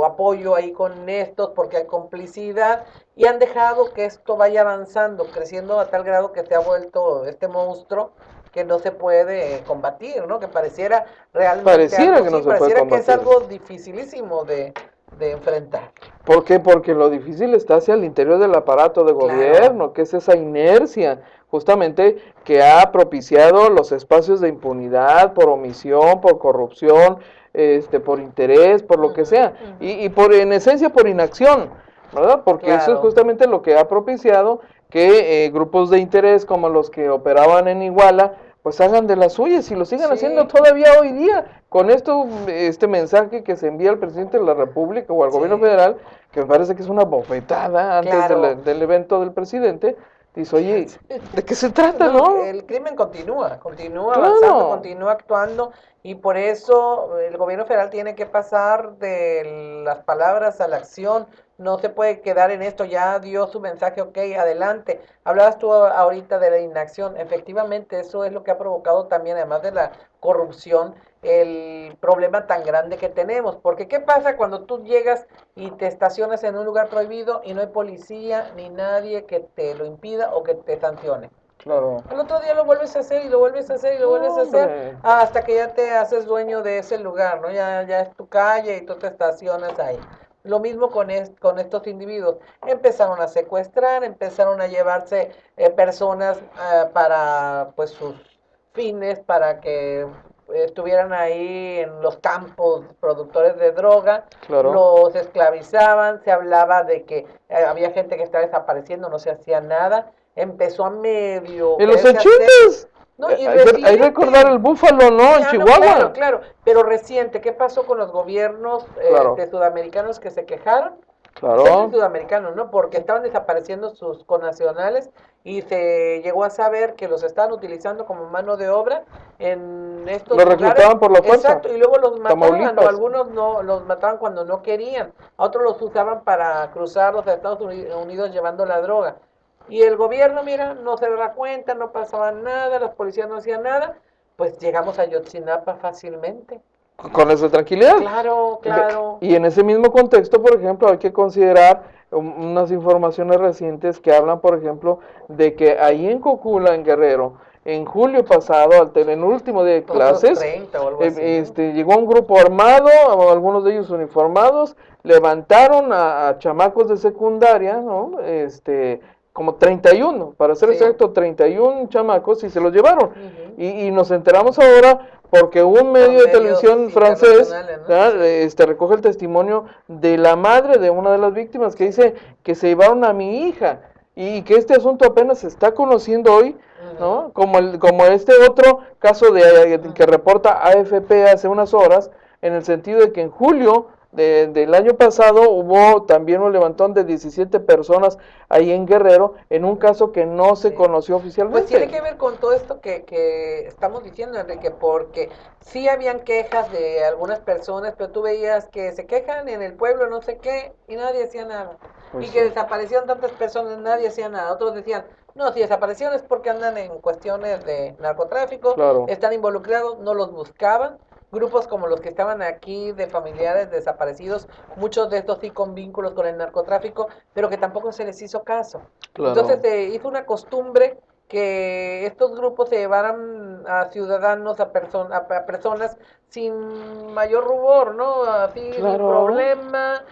apoyo ahí con estos, porque hay complicidad, y han dejado que esto vaya avanzando, creciendo a tal grado que se ha vuelto este monstruo que no se puede combatir, ¿no? Que pareciera realmente Pareciera algo, que no sí, se puede pareciera que es combatir. algo dificilísimo de enfrentar. ¿Por qué? Porque lo difícil está hacia el interior del aparato de gobierno, Claro. que es esa inercia, justamente que ha propiciado los espacios de impunidad por omisión, por corrupción, por interés, por lo que sea, y por en esencia por inacción, ¿verdad? Porque eso es Claro. justamente lo que ha propiciado que grupos de interés como los que operaban en Iguala, pues hagan de las suyas y lo sigan Sí. haciendo todavía hoy día. Con esto, este mensaje que se envía al presidente de la República o al gobierno federal, que me parece que es una bofetada antes Claro. del evento del presidente, dice, oye, ¿de qué se trata, no? El crimen continúa Claro. avanzando, continúa actuando, y por eso el gobierno federal tiene que pasar de las palabras a la acción. No se puede quedar en esto, ya dio su mensaje, ok, adelante. Hablabas tú ahorita de la inacción, efectivamente eso es lo que ha provocado también, además de la corrupción, el problema tan grande que tenemos, porque ¿qué pasa cuando tú llegas y te estacionas en un lugar prohibido y no hay policía ni nadie que te lo impida o que te sancione? Claro. Al otro día lo vuelves a hacer y lo vuelves a hacer y lo vuelves a hacer hasta que ya te haces dueño de ese lugar, ¿no? Ya es tu calle y tú te estacionas ahí. Lo mismo con estos individuos. Empezaron a secuestrar, empezaron a llevarse personas para pues sus fines, para que estuvieran ahí en los campos productores de droga, Claro. los esclavizaban, se hablaba de que había gente que estaba desapareciendo, no se hacía nada, empezó a medio... En los quererse 80s. No, y Hay que recordar el Búfalo, ¿no? En no, Chihuahua. claro, pero reciente, ¿qué pasó con los gobiernos Claro. sudamericanos que se quejaron? Claro. Centro sudamericanos, ¿no? Porque estaban desapareciendo sus connacionales y se llegó a saber que los estaban utilizando como mano de obra en estos Los lugares. reclutaban por la fuerza. Exacto, y luego los mataban, Tamaulipas. o algunos no los mataban cuando no querían, a otros los usaban para cruzarlos a Estados Unidos llevando la droga. Y el gobierno, mira, no se daba cuenta, no pasaba nada, los policías no hacían nada, pues llegamos a Yotzinapa fácilmente. Con esa tranquilidad. Claro, claro. Y en ese mismo contexto, por ejemplo, hay que considerar unas informaciones recientes que hablan, por ejemplo, de que ahí en Cocula, en Guerrero, en julio pasado, en el último día de clases, 30 o algo así, llegó un grupo armado, algunos de ellos uniformados, levantaron a chamacos de secundaria, ¿no? Como 31, para ser exacto, 31 chamacos, y se los llevaron. Y nos enteramos ahora porque un medio de televisión francés, ¿no? Recoge el testimonio de la madre de una de las víctimas que dice que se llevaron a mi hija y que este asunto apenas se está conociendo hoy, ¿no? Como este otro caso que reporta AFP hace unas horas, en el sentido de que en julio del año pasado hubo también un levantón de 17 personas ahí en Guerrero, en un caso que no se conoció oficialmente. Pues tiene que ver con todo esto que estamos diciendo, Enrique, porque sí habían quejas de algunas personas, pero tú veías que se quejan en el pueblo, no sé qué, y nadie hacía nada. Pues y que desaparecieron tantas personas, nadie hacía nada. Otros decían, no, si desaparecieron es porque andan en cuestiones de narcotráfico, están involucrados, no los buscaban. Grupos como los que estaban aquí de familiares desaparecidos, muchos de estos sí con vínculos con el narcotráfico, pero que tampoco se les hizo caso. Entonces se hizo una costumbre que estos grupos se llevaran a ciudadanos, a personas sin mayor rubor, ¿no? Así, sin problema,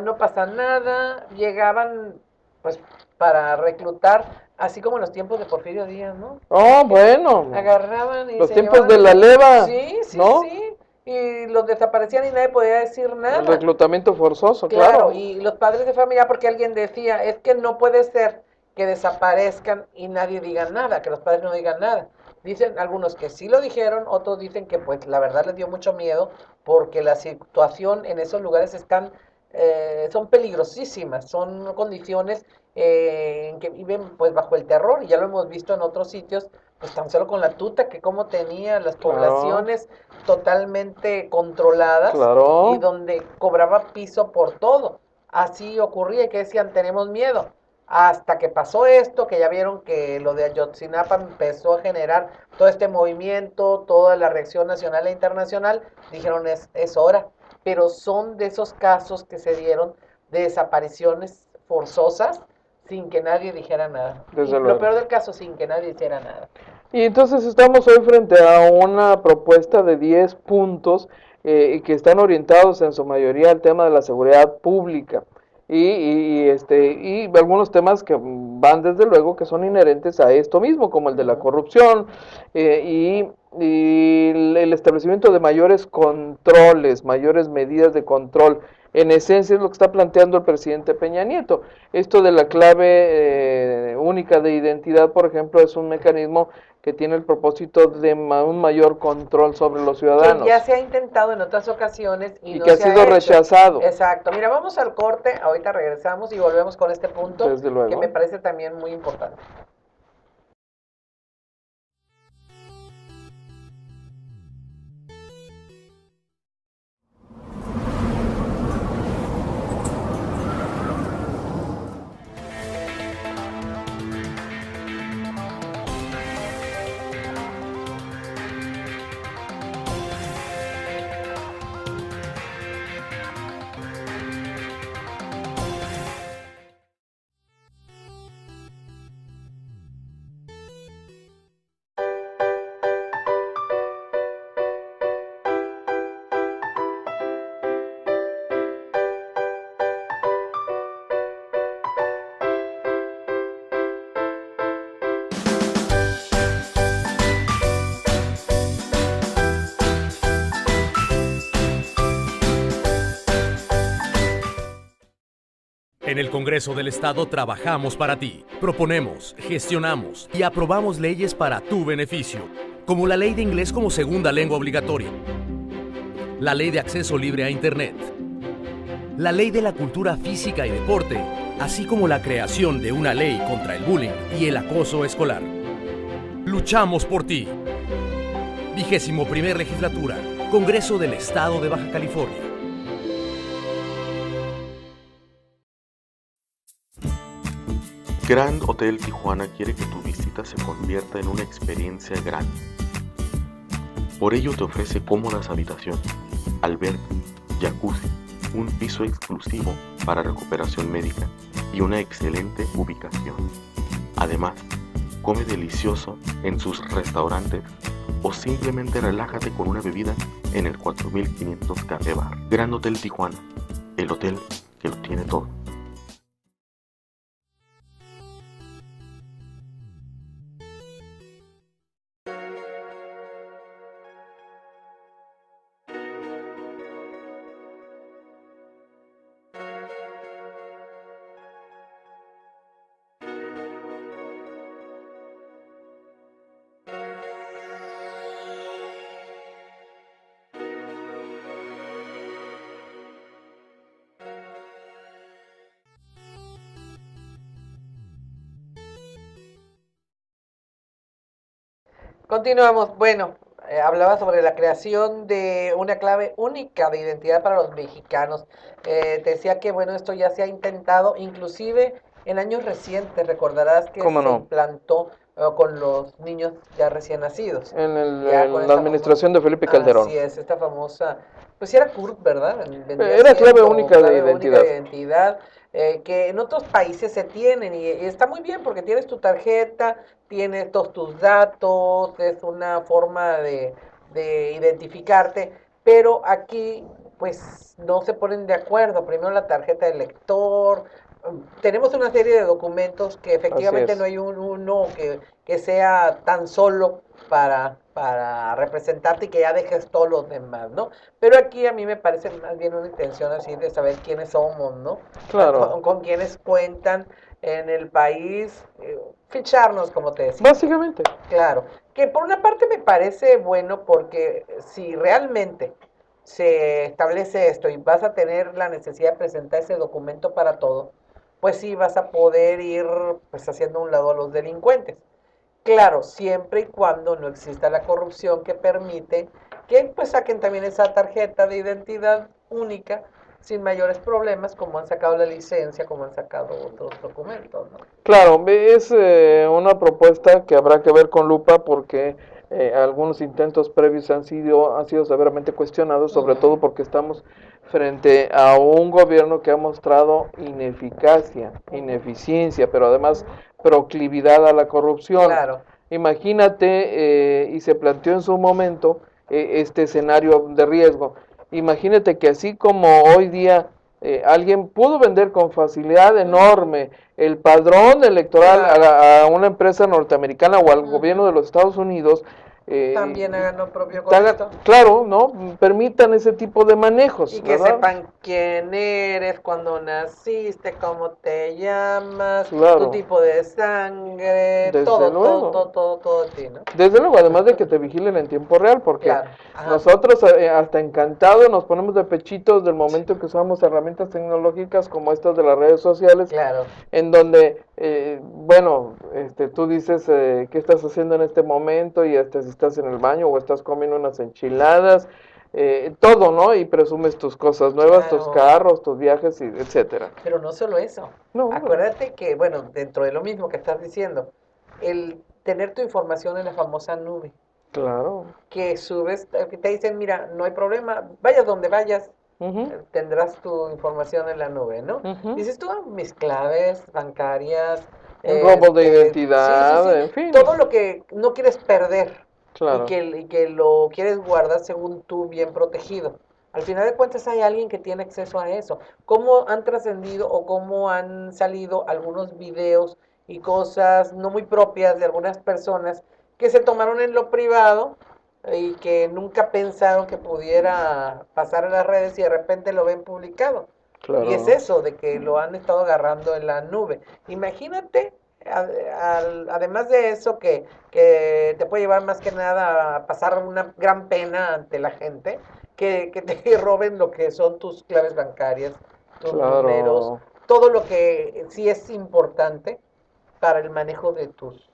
no pasa nada, llegaban pues para reclutar, así como en los tiempos de Porfirio Díaz, ¿no? Oh, bueno. Agarraban y los se tiempos de la leva, sí, ¿no? Sí, y los desaparecían y nadie podía decir nada. El reclutamiento forzoso, claro. Y los padres de familia, porque alguien decía, es que no puede ser que desaparezcan y nadie diga nada, que los padres no digan nada. Dicen algunos que sí lo dijeron, otros dicen que pues la verdad les dio mucho miedo porque la situación en esos lugares son peligrosísimas, son condiciones en que viven pues bajo el terror, y ya lo hemos visto en otros sitios, pues tan solo con la tuta, que como tenía las poblaciones totalmente controladas, y donde cobraba piso por todo. Así ocurría, que decían, tenemos miedo. hasta que pasó esto, que ya vieron que lo de Ayotzinapa empezó a generar todo este movimiento, toda la reacción nacional e internacional, dijeron es hora, pero son de esos casos que se dieron de desapariciones forzosas sin que nadie dijera nada. Desde y luego. Lo peor del caso, sin que nadie hiciera nada. Y entonces estamos hoy frente a una propuesta de 10 puntos que están orientados en su mayoría al tema de la seguridad pública y algunos temas que van desde luego que son inherentes a esto mismo, como el de la corrupción y el establecimiento de mayores controles, mayores medidas de control. En esencia es lo que está planteando el presidente Peña Nieto. Esto de la clave única de identidad, por ejemplo, es un mecanismo que tiene el propósito de un mayor control sobre los ciudadanos. Que ya se ha intentado en otras ocasiones y no que ha se sido hecho. rechazado. Exacto. Mira, vamos al corte, ahorita regresamos y volvemos con este punto. Desde luego. Que me parece también muy importante. En el Congreso del Estado trabajamos para ti, proponemos, gestionamos y aprobamos leyes para tu beneficio, como la Ley de Inglés como segunda lengua obligatoria, la Ley de Acceso Libre a Internet, la Ley de la Cultura Física y Deporte, así como la creación de una ley contra el bullying y el acoso escolar. Luchamos por ti. 21ª Legislatura, Congreso del Estado de Baja California. Grand Hotel Tijuana quiere que tu visita se convierta en una experiencia grande. Por ello te ofrece cómodas habitaciones, alberca, jacuzzi, un piso exclusivo para recuperación médica y una excelente ubicación. Además, come delicioso en sus restaurantes o simplemente relájate con una bebida en el 4500 Café Bar. Grand Hotel Tijuana, el hotel que lo tiene todo. Continuamos. Bueno, hablaba sobre la creación de una clave única de identidad para los mexicanos. Te decía que, bueno, esto ya se ha intentado, inclusive en años recientes, recordarás que se implantó con los niños ya recién nacidos. En la administración de Felipe Calderón. Así es, esta famosa, pues era CURP, ¿verdad? Era clave única de identidad. Que en otros países se tienen y está muy bien porque tienes tu tarjeta, tienes todos tus datos, es una forma de identificarte, pero aquí pues no se ponen de acuerdo. Primero la tarjeta del lector, tenemos una serie de documentos que efectivamente no hay uno que sea tan solo para representarte y que ya dejes todos los demás, ¿no? Pero aquí a mí me parece más bien una intención así de saber quiénes somos, ¿no? Claro. Con quiénes cuentan en el país, ficharnos, como te decía. Básicamente. Claro, que por una parte me parece bueno porque si realmente se establece esto y vas a tener la necesidad de presentar ese documento para todo, pues sí vas a poder ir pues haciendo a un lado a los delincuentes. Claro, siempre y cuando no exista la corrupción que permite que pues saquen también esa tarjeta de identidad única sin mayores problemas, como han sacado la licencia, como han sacado otros documentos, ¿no? Claro, es una propuesta que habrá que ver con lupa porque algunos intentos previos han sido severamente cuestionados, sobre todo porque estamos frente a un gobierno que ha mostrado ineficacia, ineficiencia, pero además proclividad a la corrupción. Claro. Imagínate, y se planteó en su momento este escenario de riesgo. Imagínate que así como hoy día alguien pudo vender con facilidad enorme el padrón electoral a una empresa norteamericana o al gobierno de los Estados Unidos, también hagan lo propio con esto. Claro, ¿no? Permitan ese tipo de manejos. Y que sepan quién eres, cuándo naciste, cómo te llamas, tu tipo de sangre, todo ti, ¿no? Desde luego, además de que te vigilen en tiempo real, porque nosotros hasta encantados nos ponemos de pechitos del momento que usamos herramientas tecnológicas como estas de las redes sociales, en donde, tú dices qué estás haciendo en este momento y hasta si estás en el baño o estás comiendo unas enchiladas, todo, ¿no? Y presumes tus cosas nuevas, tus carros, tus viajes, y etcétera. Pero no solo eso. Acuérdate que, dentro de lo mismo que estás diciendo, el tener tu información en la famosa nube. Claro. Que subes, que te dicen, mira, no hay problema, vayas donde vayas, tendrás tu información en la nube, ¿no? Dices tú, mis claves bancarias, robo de identidad, en fin. Todo lo que no quieres perder. Claro. Y que lo quieres guardar según tú bien protegido. Al final de cuentas hay alguien que tiene acceso a eso. ¿Cómo han trascendido o cómo han salido algunos videos y cosas no muy propias de algunas personas que se tomaron en lo privado y que nunca pensaron que pudiera pasar en las redes y de repente lo ven publicado? Claro. Y es eso, de que lo han estado agarrando en la nube. Imagínate. Además de eso que te puede llevar más que nada a pasar una gran pena ante la gente, que te roben lo que son tus claves bancarias, tus números, todo lo que sí es importante para el manejo de tus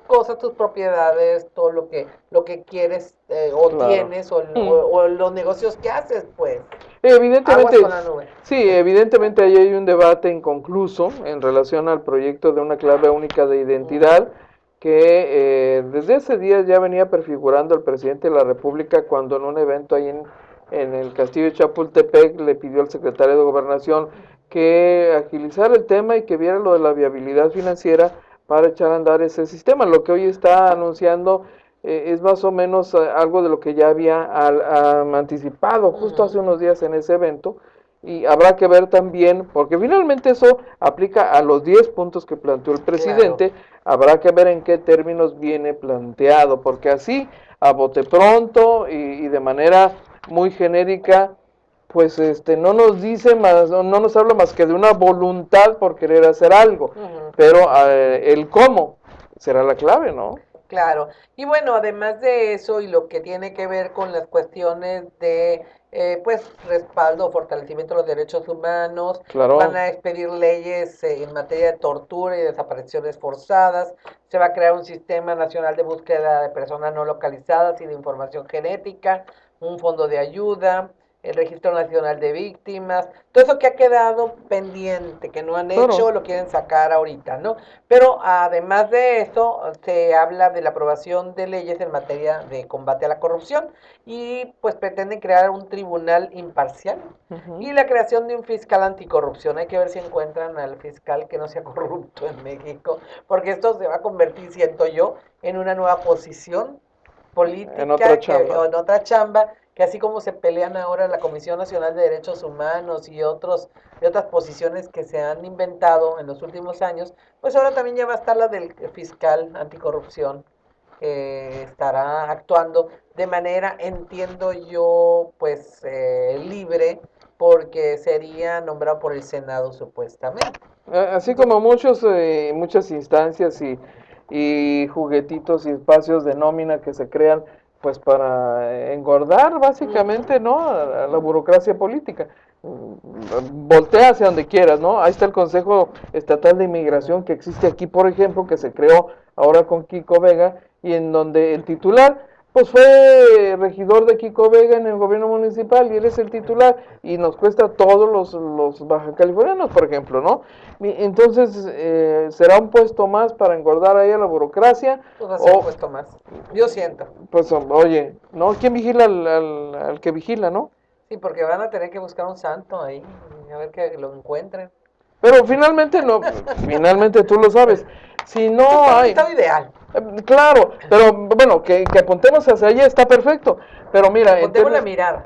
cosas, tus propiedades, todo lo que quieres tienes o los negocios que haces, pues. Evidentemente, evidentemente ahí hay un debate inconcluso en relación al proyecto de una clave única de identidad que desde ese día ya venía prefigurando el presidente de la República cuando en un evento ahí en el Castillo de Chapultepec le pidió al secretario de Gobernación que agilizara el tema y que viera lo de la viabilidad financiera para echar a andar ese sistema. Lo que hoy está anunciando es más o menos algo de lo que ya había anticipado justo hace unos días en ese evento, y habrá que ver también, porque finalmente eso aplica a los 10 puntos que planteó el presidente, habrá que ver en qué términos viene planteado, porque así, a bote pronto y de manera muy genérica, pues no nos dice más, no nos habla más que de una voluntad por querer hacer algo, pero el cómo será la clave, ¿no? Claro, y bueno, además de eso y lo que tiene que ver con las cuestiones de respaldo o fortalecimiento de los derechos humanos, van a expedir leyes en materia de tortura y desapariciones forzadas, se va a crear un sistema nacional de búsqueda de personas no localizadas y de información genética, un fondo de ayuda, el Registro Nacional de Víctimas, todo eso que ha quedado pendiente, que no han hecho, lo quieren sacar ahorita, ¿no? Pero además de eso, se habla de la aprobación de leyes en materia de combate a la corrupción y pues pretenden crear un tribunal imparcial y la creación de un fiscal anticorrupción. Hay que ver si encuentran al fiscal que no sea corrupto en México, porque esto se va a convertir, siento yo, en una nueva posición política, en otra chamba, que así como se pelean ahora la Comisión Nacional de Derechos Humanos y otras posiciones que se han inventado en los últimos años, pues ahora también ya va a estar la del fiscal anticorrupción, que estará actuando de manera, entiendo yo, pues libre, porque sería nombrado por el Senado supuestamente. Así como muchas instancias y juguetitos y espacios de nómina que se crean pues para engordar básicamente, ¿no? A la burocracia política. Voltea hacia donde quieras, ¿no? Ahí está el Consejo Estatal de Inmigración que existe aquí, por ejemplo, que se creó ahora con Kiko Vega, y en donde el titular, pues fue regidor de Kiko Vega en el gobierno municipal y él es el titular y nos cuesta a todos los baja californianos, por ejemplo, ¿no? Entonces, ¿será un puesto más para engordar ahí a la burocracia? Pues va a ser un puesto más, yo siento. Pues, oye, ¿no? ¿Quién vigila al que vigila, no? Sí, porque van a tener que buscar un santo ahí, a ver que lo encuentren. Pero finalmente no, finalmente tú lo sabes, si no hay... Está ideal. Claro, pero bueno, que apuntemos hacia allá está perfecto, pero mira, apuntemos la mirada.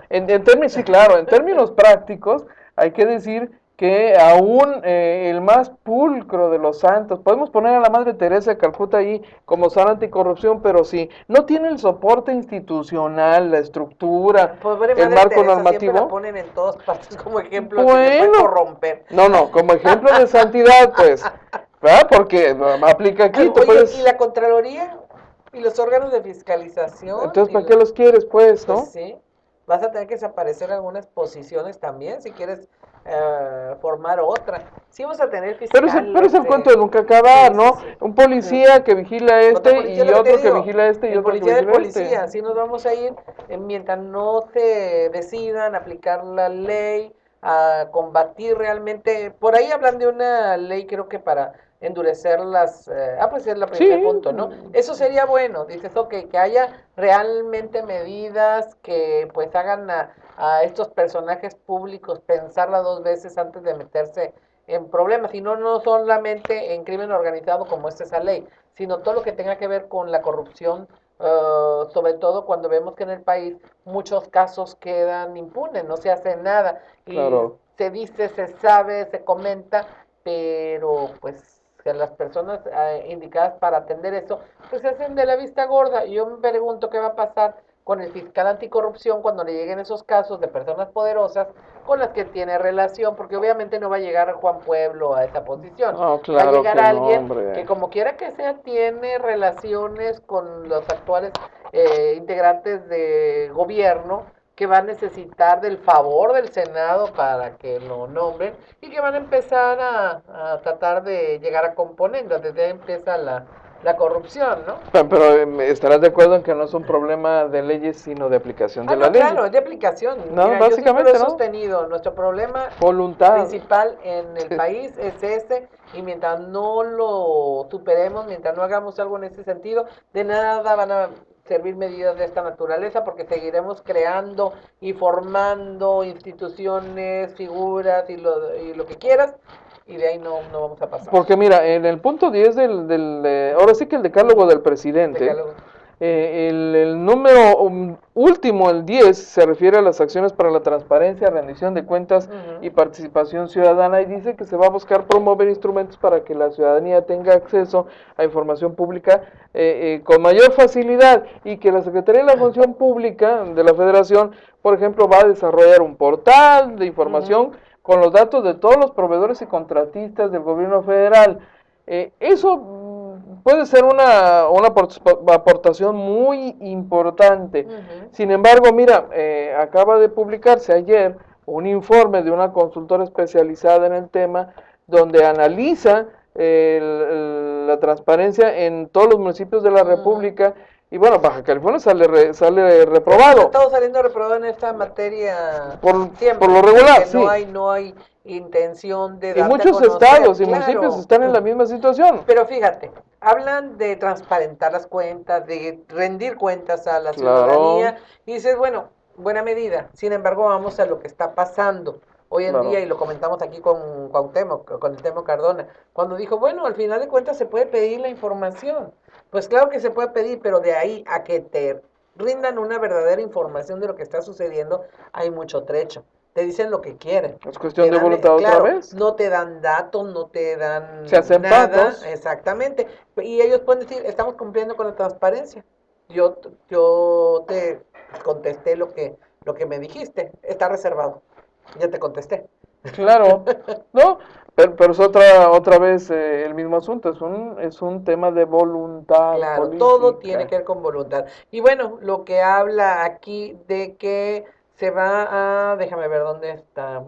Sí, claro, en términos prácticos hay que decir que aún el más pulcro de los santos, podemos poner a la Madre Teresa de Calcuta ahí como sana anticorrupción, pero si no tiene el soporte institucional, la estructura, el marco normativo. La ponen en todas partes como ejemplo de que se puede corromper. No, como ejemplo de santidad, pues, ¿verdad? Porque aplica aquí. Oye, ¿y la Contraloría? ¿Y los órganos de fiscalización? Entonces, ¿para qué los quieres, pues, no? Pues sí, vas a tener que desaparecer algunas posiciones también, si quieres formar otra. Sí vas a tener fiscales. Pero es el cuento de nunca acabar, ¿no? Sí. Un policía que vigila y otro que vigila y otro que vigila el policía, así nos vamos a ir mientras no se decidan aplicar la ley, a combatir realmente. Por ahí hablan de una ley, creo que para endurecer las... pues es el primer punto, ¿no? Eso sería bueno, dices, ok, que haya realmente medidas que pues hagan a estos personajes públicos pensarla dos veces antes de meterse en problemas, y no solamente en crimen organizado como es esa ley, sino todo lo que tenga que ver con la corrupción, sobre todo cuando vemos que en el país muchos casos quedan impunes, no se hace nada, y se dice, se sabe, se comenta, pero pues que las personas indicadas para atender eso, pues se hacen de la vista gorda. Y yo me pregunto qué va a pasar con el fiscal anticorrupción cuando le lleguen esos casos de personas poderosas con las que tiene relación, porque obviamente no va a llegar Juan Pueblo a esa posición. Oh, claro, va a llegar alguien que como quiera que sea tiene relaciones con los actuales integrantes de gobierno, que va a necesitar del favor del Senado para que lo nombren y que van a empezar a tratar de llegar a componendas. Desde ahí empieza la corrupción, ¿no? Pero estarás de acuerdo en que no es un problema de leyes, sino de aplicación de la ley. Claro, es de aplicación. No, mira, básicamente yo siempre lo he sostenido. Nuestro problema principal en el país es ese, y mientras no lo superemos, mientras no hagamos algo en ese sentido, de nada van a servir medidas de esta naturaleza, porque seguiremos creando y formando instituciones, figuras y lo que quieras, y de ahí no vamos a pasar. Porque mira, en el punto 10 ahora sí que el decálogo del presidente, el número último, el 10, se refiere a las acciones para la transparencia, rendición de cuentas y participación ciudadana, y dice que se va a buscar promover instrumentos para que la ciudadanía tenga acceso a información pública con mayor facilidad, y que la Secretaría de la Función Pública de la Federación, por ejemplo, va a desarrollar un portal de información con los datos de todos los proveedores y contratistas del gobierno federal. Eso puede ser una aportación muy importante. Sin embargo, mira, acaba de publicarse ayer un informe de una consultora especializada en el tema, donde analiza la transparencia en todos los municipios de la República. Y bueno, Baja California sale reprobado. Estamos saliendo reprobado en esta materia siempre, por lo regular, sí. No hay intención de y muchos estados y municipios están en la misma situación. Pero fíjate, hablan de transparentar las cuentas, de rendir cuentas a la ciudadanía, y dices, bueno, buena medida. Sin embargo, vamos a lo que está pasando hoy en día, y lo comentamos aquí con Cuauhtémoc, con el Temo Cardona, cuando dijo, bueno, al final de cuentas se puede pedir la información. Pues claro que se puede pedir, pero de ahí a que te rindan una verdadera información de lo que está sucediendo, hay mucho trecho. Te dicen lo que quieren. Es cuestión de voluntad otra vez. No te dan datos, no te dan se hacen nada. Pacos. Exactamente. Y ellos pueden decir, estamos cumpliendo con la transparencia. Yo te contesté lo que me dijiste. Está reservado. Ya te contesté. Claro. No, pero es otra vez el mismo asunto. Es un tema de voluntad. Claro, política. todo tiene que ver con voluntad. Y bueno, lo que habla aquí de que se va a, déjame ver dónde está,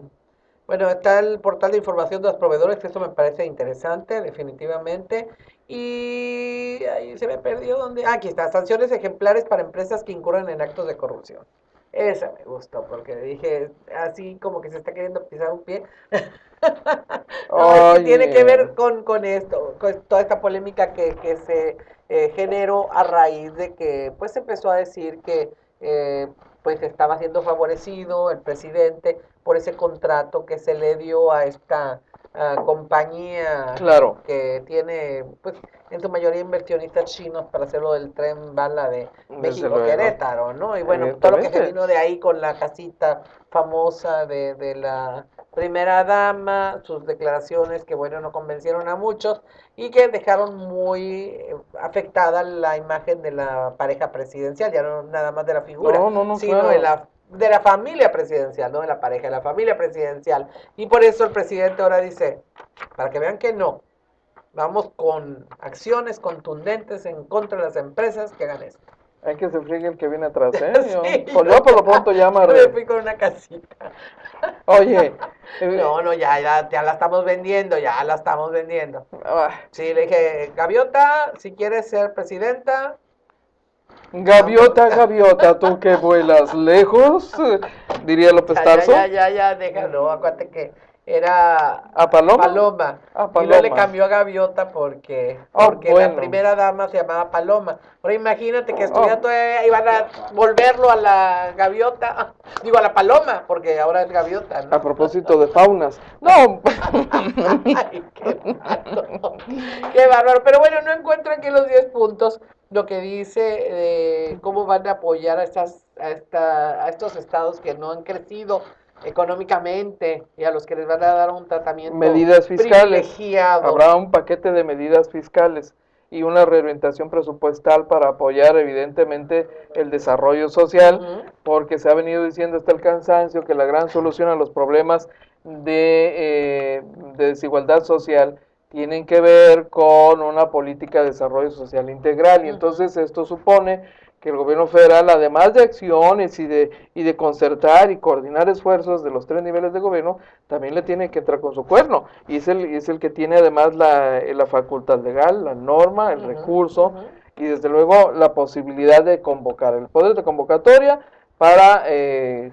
Bueno, está el portal de información de los proveedores, que eso me parece interesante, definitivamente. Y ahí se me perdió donde. Aquí está, sanciones ejemplares para empresas que incurran en actos de corrupción. Esa me gustó, porque dije, así como que se está queriendo pisar un pie. No, es que tiene que ver con esto, con toda esta polémica que se generó a raíz de que pues se empezó a decir que pues estaba siendo favorecido el presidente por ese contrato que se le dio a esta compañía claro, que tiene pues en su mayoría inversionistas chinos para hacerlo del tren bala de México-Querétaro, ¿no? Y bueno, todo lo que se vino de ahí con la casita famosa de la primera dama, sus declaraciones que bueno, no convencieron a muchos y que dejaron muy afectada la imagen de la pareja presidencial, ya no nada más de la figura, sino claro, de la familia presidencial, no de la pareja, de la familia presidencial. Y por eso el presidente ahora dice, para que vean que no, vamos con acciones contundentes en contra de las empresas que hagan esto. Hay que se friegue el que viene atrás, ¿eh? Sí, yo por lo pronto ya me fui con una casita. Oye. No, ya la estamos vendiendo, ya la estamos vendiendo. Sí, le dije, Gaviota, si quieres ser presidenta. Gaviota, tú que vuelas lejos, diría López Tarso. Ya, déjalo, acuérdate que era ¿A Paloma? Y luego le cambió a Gaviota porque bueno, la primera dama se llamaba Paloma. Ahora imagínate que iban a volverlo a la Gaviota, digo a la Paloma, porque ahora es Gaviota, ¿no? A propósito de faunas. No. Ay, qué bárbaro. Pero bueno, no encuentro aquí los 10 puntos lo que dice cómo van a apoyar a estos estados que no han crecido económicamente y a los que les van a dar un tratamiento medidas fiscales. Habrá un paquete de medidas fiscales y una reorientación presupuestal para apoyar evidentemente el desarrollo social, porque se ha venido diciendo hasta el cansancio que la gran solución a los problemas de desigualdad social tienen que ver con una política de desarrollo social integral, y entonces esto supone que el gobierno federal, además de acciones y de concertar y coordinar esfuerzos de los 3 niveles de gobierno, también le tiene que entrar con su cuerno, y es el que tiene además la facultad legal, la norma, el recurso, y desde luego la posibilidad de convocar, el poder de convocatoria para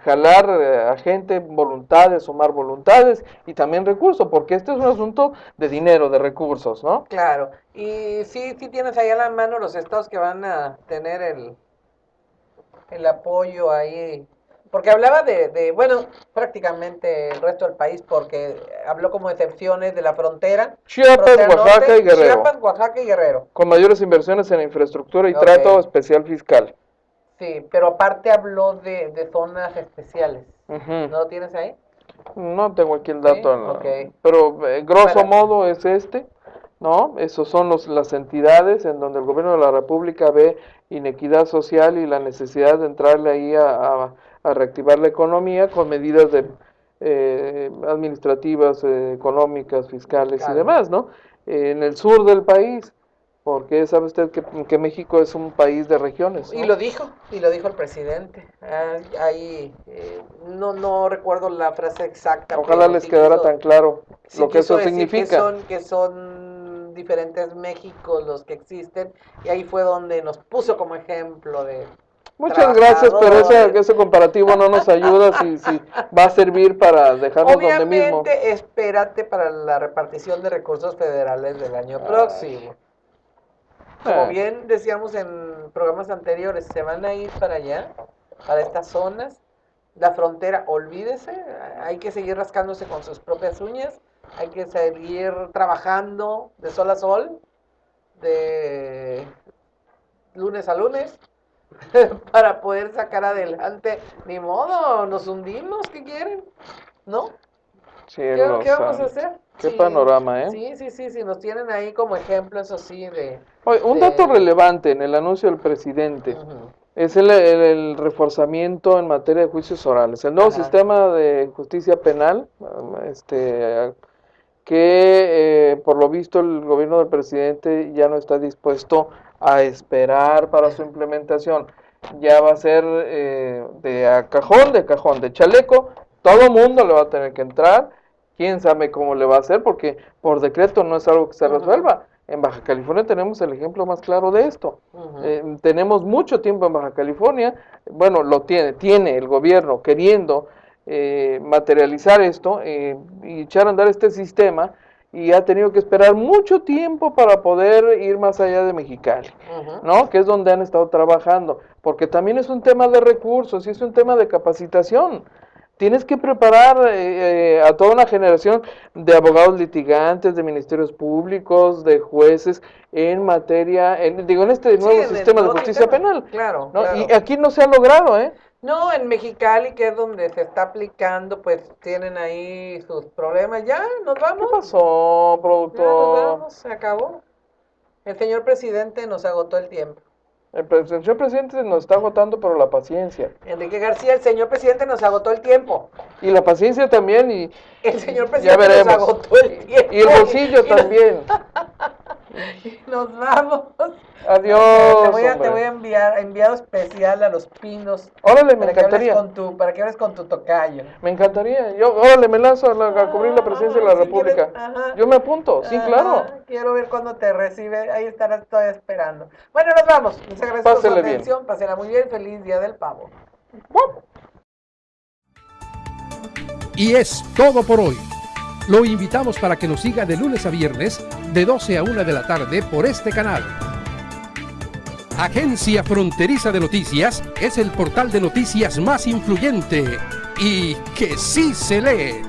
jalar a gente, voluntades, sumar voluntades y también recursos, porque este es un asunto de dinero, de recursos, ¿no? Claro, y sí tienes ahí a la mano los estados que van a tener el apoyo ahí, porque hablaba bueno, prácticamente el resto del país, porque habló como excepciones de la frontera. Chiapas, Oaxaca y Guerrero. Chiapas, Oaxaca y Guerrero. Con mayores inversiones en infraestructura y trato especial fiscal. Sí, pero aparte habló de zonas especiales. ¿No lo tienes ahí? No tengo aquí el dato, pero grosso modo es ¿no? Esos son las entidades en donde el gobierno de la República ve inequidad social y la necesidad de entrarle ahí a reactivar la economía con medidas administrativas, económicas, fiscales y demás, ¿no? En el sur del país, porque sabe usted que México es un país de regiones, ¿no? Y lo dijo el presidente. Ahí no recuerdo la frase exacta. Ojalá les quedara tan claro lo que eso significa. Que son diferentes Méxicos los que existen, y ahí fue donde nos puso como ejemplo de... Muchas gracias, pero ese comparativo no nos ayuda si va a servir para dejarnos donde mismo. Obviamente, espérate para la repartición de recursos federales del año próximo. Como bien decíamos en programas anteriores, se van a ir para allá, para estas zonas. La frontera, olvídese, hay que seguir rascándose con sus propias uñas, hay que seguir trabajando de sol a sol, de lunes a lunes, para poder sacar adelante. Ni modo, nos hundimos, ¿qué quieren? ¿No? ¿Qué vamos a hacer? Qué panorama, ¿eh? Sí, nos tienen ahí como ejemplo, eso sí, un dato relevante en el anuncio del presidente es el reforzamiento en materia de juicios orales. El nuevo sistema de justicia penal, que por lo visto el gobierno del presidente ya no está dispuesto a esperar para su implementación. Ya va a ser de cajón, de chaleco, todo mundo le va a tener que entrar. quién sabe cómo le va a hacer, porque por decreto no es algo que se resuelva. En Baja California tenemos el ejemplo más claro de esto. Tenemos mucho tiempo en Baja California, bueno, lo tiene el gobierno queriendo materializar esto y echar a andar este sistema, y ha tenido que esperar mucho tiempo para poder ir más allá de Mexicali, ¿no? Que es donde han estado trabajando, porque también es un tema de recursos y es un tema de capacitación. Tienes que preparar a toda una generación de abogados litigantes, de ministerios públicos, de jueces en materia, en este nuevo sistema de justicia penal. Claro, ¿no? claro. Y aquí no se ha logrado, ¿eh? No, en Mexicali, que es donde se está aplicando, pues tienen ahí sus problemas. Ya, nos vamos. ¿Qué pasó, productor? Ya nos vamos, se acabó. El señor presidente nos agotó el tiempo. El señor presidente nos está agotando, pero la paciencia. Enrique García, el señor presidente nos agotó el tiempo. Y la paciencia también, y el señor presidente ya nos agotó el tiempo. Y el bolsillo también. Nos vamos. Adiós. Te voy a enviar enviado especial a Los Pinos. Órale, me encantaría. Para que hables con tu tocayo. Me encantaría. Órale, me lanzo a cubrir la presidencia de la República. Yo me apunto, sí, claro. Quiero ver cuándo te recibe. Ahí estarás todavía esperando. Bueno, nos vamos. Les agradezco su atención. Pásela muy bien. Feliz Día del Pavo. Y es todo por hoy. Lo invitamos para que nos siga de lunes a viernes, de 12 a 1 de la tarde por este canal. Agencia Fronteriza de Noticias es el portal de noticias más influyente y que sí se lee.